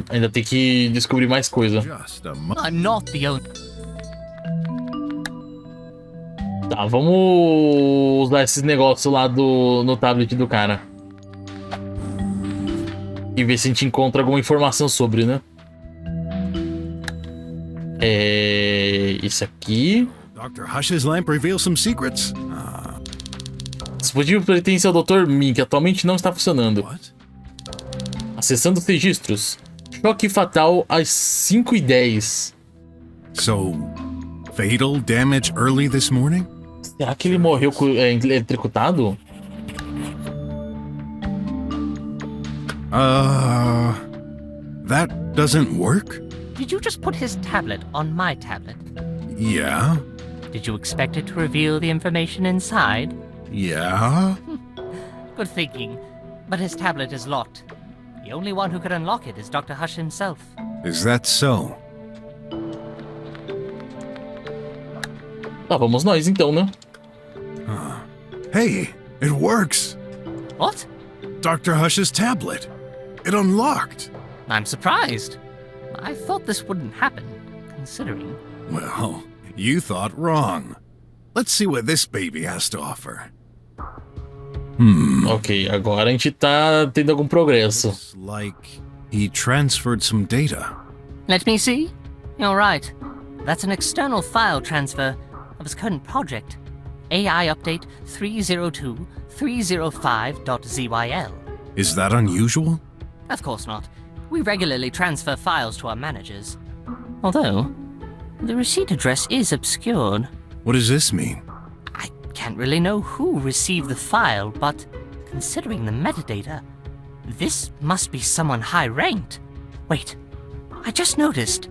ainda tem que descobrir mais coisa. Just a I'm not the only... Tá, vamos usar esses negócios lá no tablet do cara. E ver se a gente encontra alguma informação sobre, né? Esse aqui. Dr. Hush's lamp reveals some secrets? Dispositivo pertence ao Dr. Mink, que atualmente não está funcionando. What? Acessando os registros. Choque fatal às 5h10. So, fatal damage early this morning? Será que ele morreu eletrocutado? That doesn't work? Did you just put his tablet on my tablet? Yeah. Did you expect it to reveal the information inside? Yeah. Good thinking. But his tablet is locked. The only one who could unlock it is Dr. Hush himself. Is that so? Tá, vamos nós então, né? Hey, it works! What? Dr. Hush's tablet. It unlocked. I'm surprised. I thought this wouldn't happen, considering. Well, you thought wrong. Let's see what this baby has to offer. Ok, agora a gente tá tendo algum progresso. Looks like he transferred some data. Let me see. You're right. That's an external file transfer of his current project. AI update 302.305.zyl. Is that unusual? Of course not. We regularly transfer files to our managers. Although, the receipt address is obscured. What does this mean? I can't really know who received the file, but considering the metadata, this must be someone high-ranked. Wait, I just noticed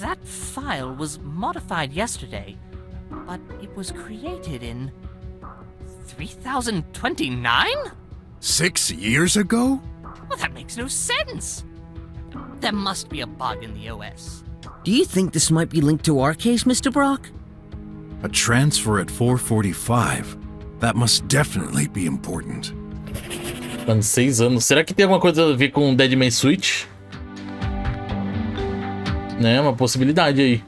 that file was modified yesterday, but it was created in 3029? 6 years ago? Well, that makes no sense. There must be a bug in the OS. Do you think this might be linked to our case, Mr. Brock? A transfer at 4:45. That must definitely be important. Mano, 6 anos. Será que tem alguma coisa a ver com Dead Man Switch? Né, uma possibilidade aí.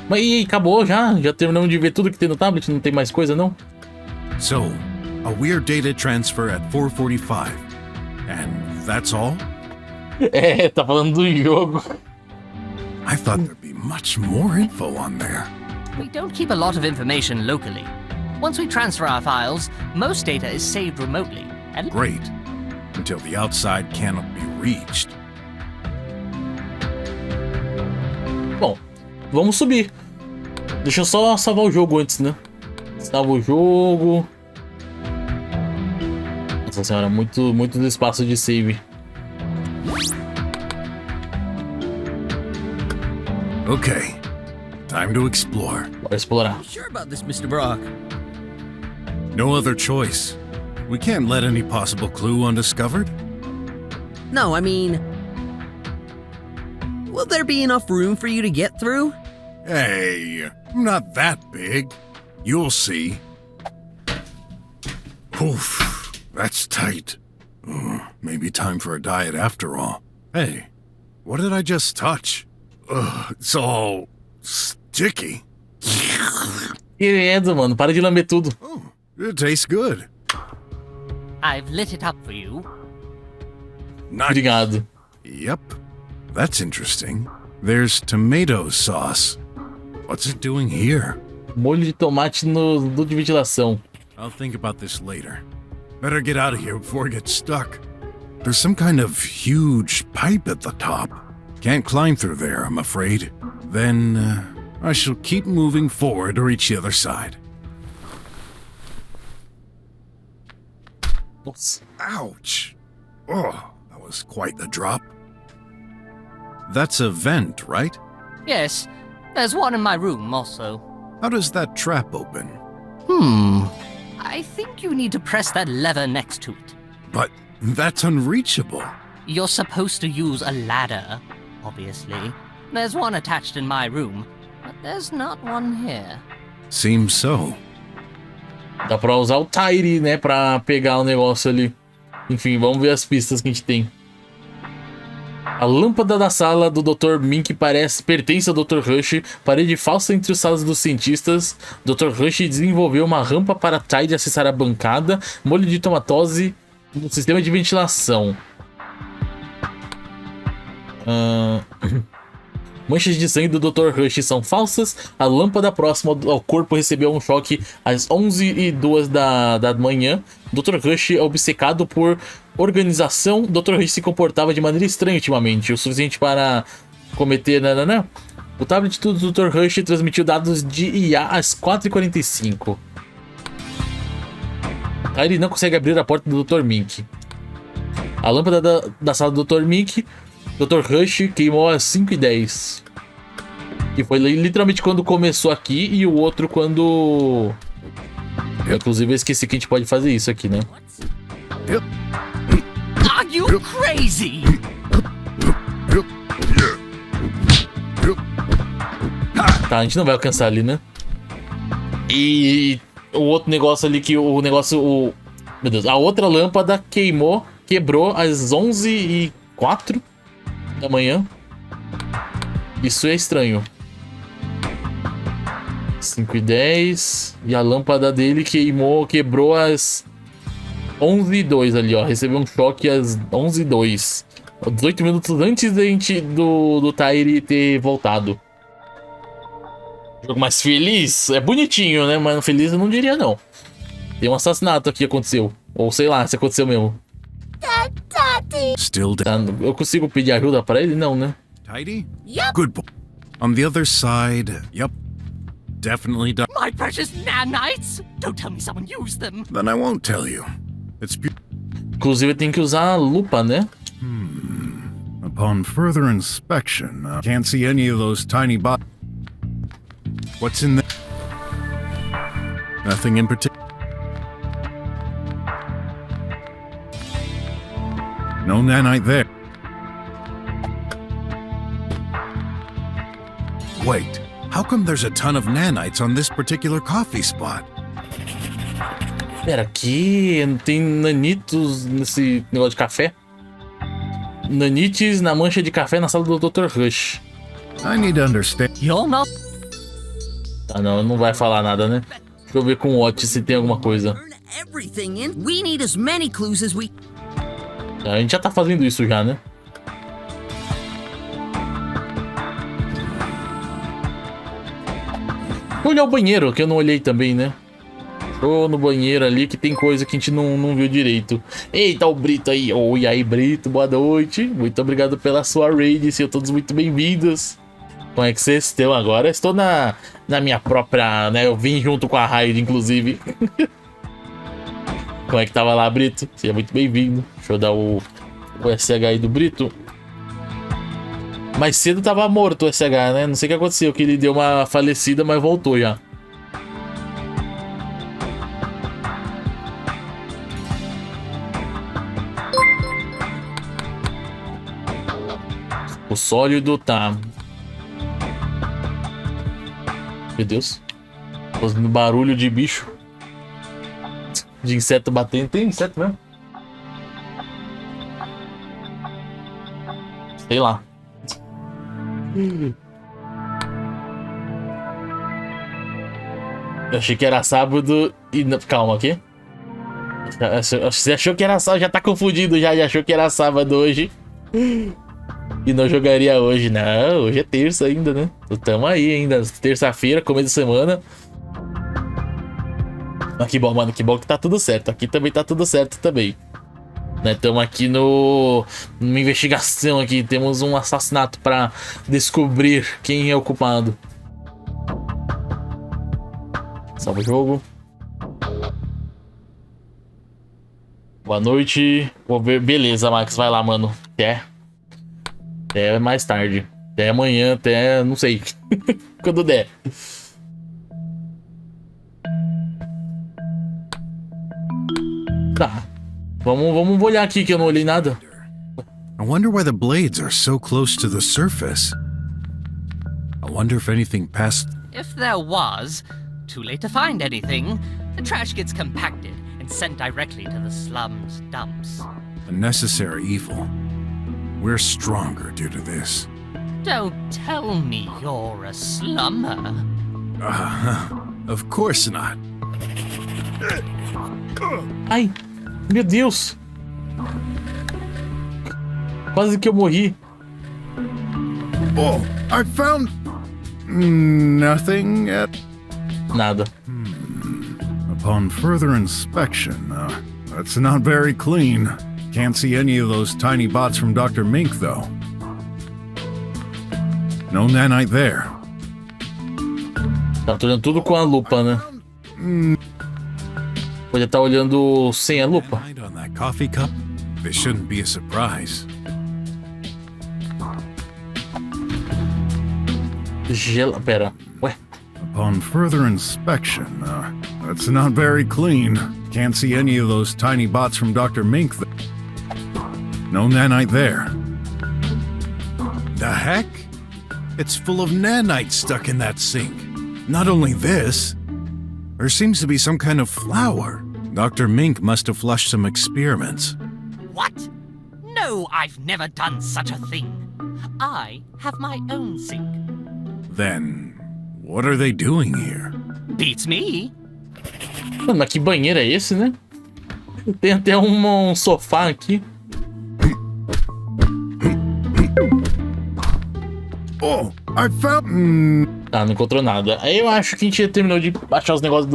Mas e aí, acabou já? Já terminamos de ver tudo que tem no tablet? Não tem mais coisa, não? So, a weird data transfer at 4:45. And that's all? É, tá falando do jogo. I thought there'd be much more info on there. We don't keep a lot of information locally. Once we transfer our files, most data is saved remotely. And Great. Until the outside cannot be reached. Bom, vamos subir. Deixa eu só salvar o jogo antes, né? Salva o jogo. Nossa senhora, muito espaço de save. Okay. Time to explore. Bora explorar. Sure about this, Mr. Brock? No other choice. We can't let any possible clue undiscovered. No, I mean... Will there be enough room for you to get through? Hey, I'm not that big. You'll see. Oof, that's tight. Maybe time for a diet after all. Hey, what did I just touch? It's all sticky. Querido, mano, para de lamber tudo. Oh, it tastes good. I've lit it up for you. Nice. Obrigado. Yep, that's interesting. There's tomato sauce. What's it doing here? Molho de tomate no duto de ventilação. I'll think about this later. Better get out of here before it gets stuck. There's some kind of huge pipe at the top. Can't climb through there, I'm afraid. Then, I shall keep moving forward to reach the other side. Nossa. Ouch! Oh, that was quite the drop. That's a vent, right? Yes, there's one in my room also. How does that trap open? I think you need to press that lever next to it. But that's unreachable. You're supposed to use a ladder, obviously. There's one attached in my room, but there's not one here. Seems so. Dá pra usar o Tire, né, pra pegar o negócio ali. Enfim, vamos ver as pistas que a gente tem. A lâmpada da sala do Dr. Mink pertence ao Dr. Rush. Parede falsa entre as salas dos cientistas. Dr. Rush desenvolveu uma rampa para Tide acessar a bancada. Molho de tomatose no sistema de ventilação. Manchas de sangue do Dr. Rush são falsas. A lâmpada próxima ao corpo recebeu um choque às 11h02 da manhã. Dr. Rush é obcecado por organização. Dr. Rush se comportava de maneira estranha ultimamente, o suficiente para cometer... O tablet do Dr. Rush transmitiu dados de IA às 4h45. Ele não consegue abrir a porta do Dr. Mink. A lâmpada da sala do Dr. Mink... Dr. Rush queimou às 5h10. E foi literalmente quando começou aqui. E o outro quando... Inclusive eu esqueci que a gente pode fazer isso aqui, né? Are you crazy? Tá, a gente não vai alcançar ali, né? E o outro negócio ali que o negócio... Meu Deus, a outra lâmpada quebrou às 11h04 da manhã. Isso é estranho. 5h10. E a lâmpada dele quebrou às 11h02 ali, ó. Recebeu um choque às 11h02. 18 minutos antes do Tire ter voltado. Jogo mais feliz? É bonitinho, né? Mas feliz eu não diria, não. Tem um assassinato aqui que aconteceu. Ou sei lá, se aconteceu mesmo. Still Tá, eu consigo pedir ajuda pra ele? Não, né? tidy? Yep. Good boy. On the other side, yep. Definitely done. My precious nanites! Don't tell me someone used them. Then I won't tell you. It's Inclusive tem que usar a lupa, né? Upon further inspection, can't see any of those tiny What's in there? Nothing in particular. No nanite there. Wait, how come there's a ton of nanites on this particular coffee spot? Pera, aqui tem nanitos nesse negócio de café? Nanites na mancha de café na sala do Dr. Rush. I need to understand. You're not... Tá, não vai falar nada, né? Deixa eu ver com o Watch se tem alguma coisa. We need as many clues as we... A gente já tá fazendo isso já, né? Vou olhar o banheiro, que eu não olhei também, né? Show no banheiro ali, que tem coisa que a gente não viu direito. Eita, o Brito aí. Oi, aí, Brito, boa noite. Muito obrigado pela sua raid, sejam todos muito bem-vindos. Como é que vocês estão agora? Estou na minha própria, né? Eu vim junto com a raid, inclusive. Como é que tava lá, Brito? Seja muito bem-vindo. Deixa eu dar o SH aí do Brito. Mais cedo tava morto o SH, né? Não sei o que aconteceu, que ele deu uma falecida, mas voltou já. O sólido tá... Meu Deus. Fazendo barulho de bicho. De inseto batendo. Tem inseto mesmo? sei lá. Eu achei que era sábado e... Calma, aqui. Você achou que era sábado, já tá confundido já achou que era sábado hoje. E não jogaria hoje. Não, hoje é terça ainda, né? Tamo aí ainda, terça-feira, começo de semana. Mas que bom, mano, que bom que tá tudo certo. Aqui também tá tudo certo também. Né, tamo aqui numa investigação aqui. Temos um assassinato pra descobrir quem é o culpado. Salva o jogo. Boa noite. Vou ver. Beleza, Max, vai lá, mano. Até mais tarde. Até amanhã, até... não sei. Quando der. Tá. Vamos olhar aqui que eu não olhei nada. I wonder why the blades are so close to the surface. I wonder if anything passed... If there was, too late to find anything. The trash gets compacted and sent directly to the slum's dumps. A necessary evil. We're stronger due to this. Don't tell me you're a slummer. Of course not. Ai, meu Deus. Quase que eu morri. Oh, I found... nothing yet. Nada. Upon further inspection, that's not very clean. Can't see any of those tiny bots from Dr. Mink, though. No nanite there. Tá olhando tudo com a lupa, né? Pode estar olhando sem a lupa. Nanite on that coffee cup? This shouldn't be a surprise. Pera. Ué. Upon further inspection, that's not very clean. Can't see any of those tiny bots from Dr. Mink. No nanite there. The heck? It's full of nanite stuck in that sink. Not only this, there seems to be some kind of flower. Dr. Mink must have flushed some experiments. What? No, I've never done such a thing. I have my own sink. Then, what are they doing here? Beats me. Mano, mas que banheiro é esse, né? Tem até um sofá aqui. Oh, I found... Tá, não encontrou nada. Aí eu acho que a gente terminou de achar os negócios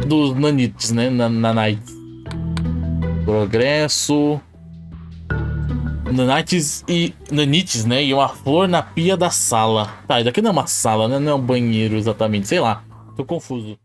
dos nanites, né? Nanites. Progresso. Nanites, né? E uma flor na pia da sala. Tá, isso daqui não é uma sala, né? Não é um banheiro exatamente. Sei lá. Tô confuso.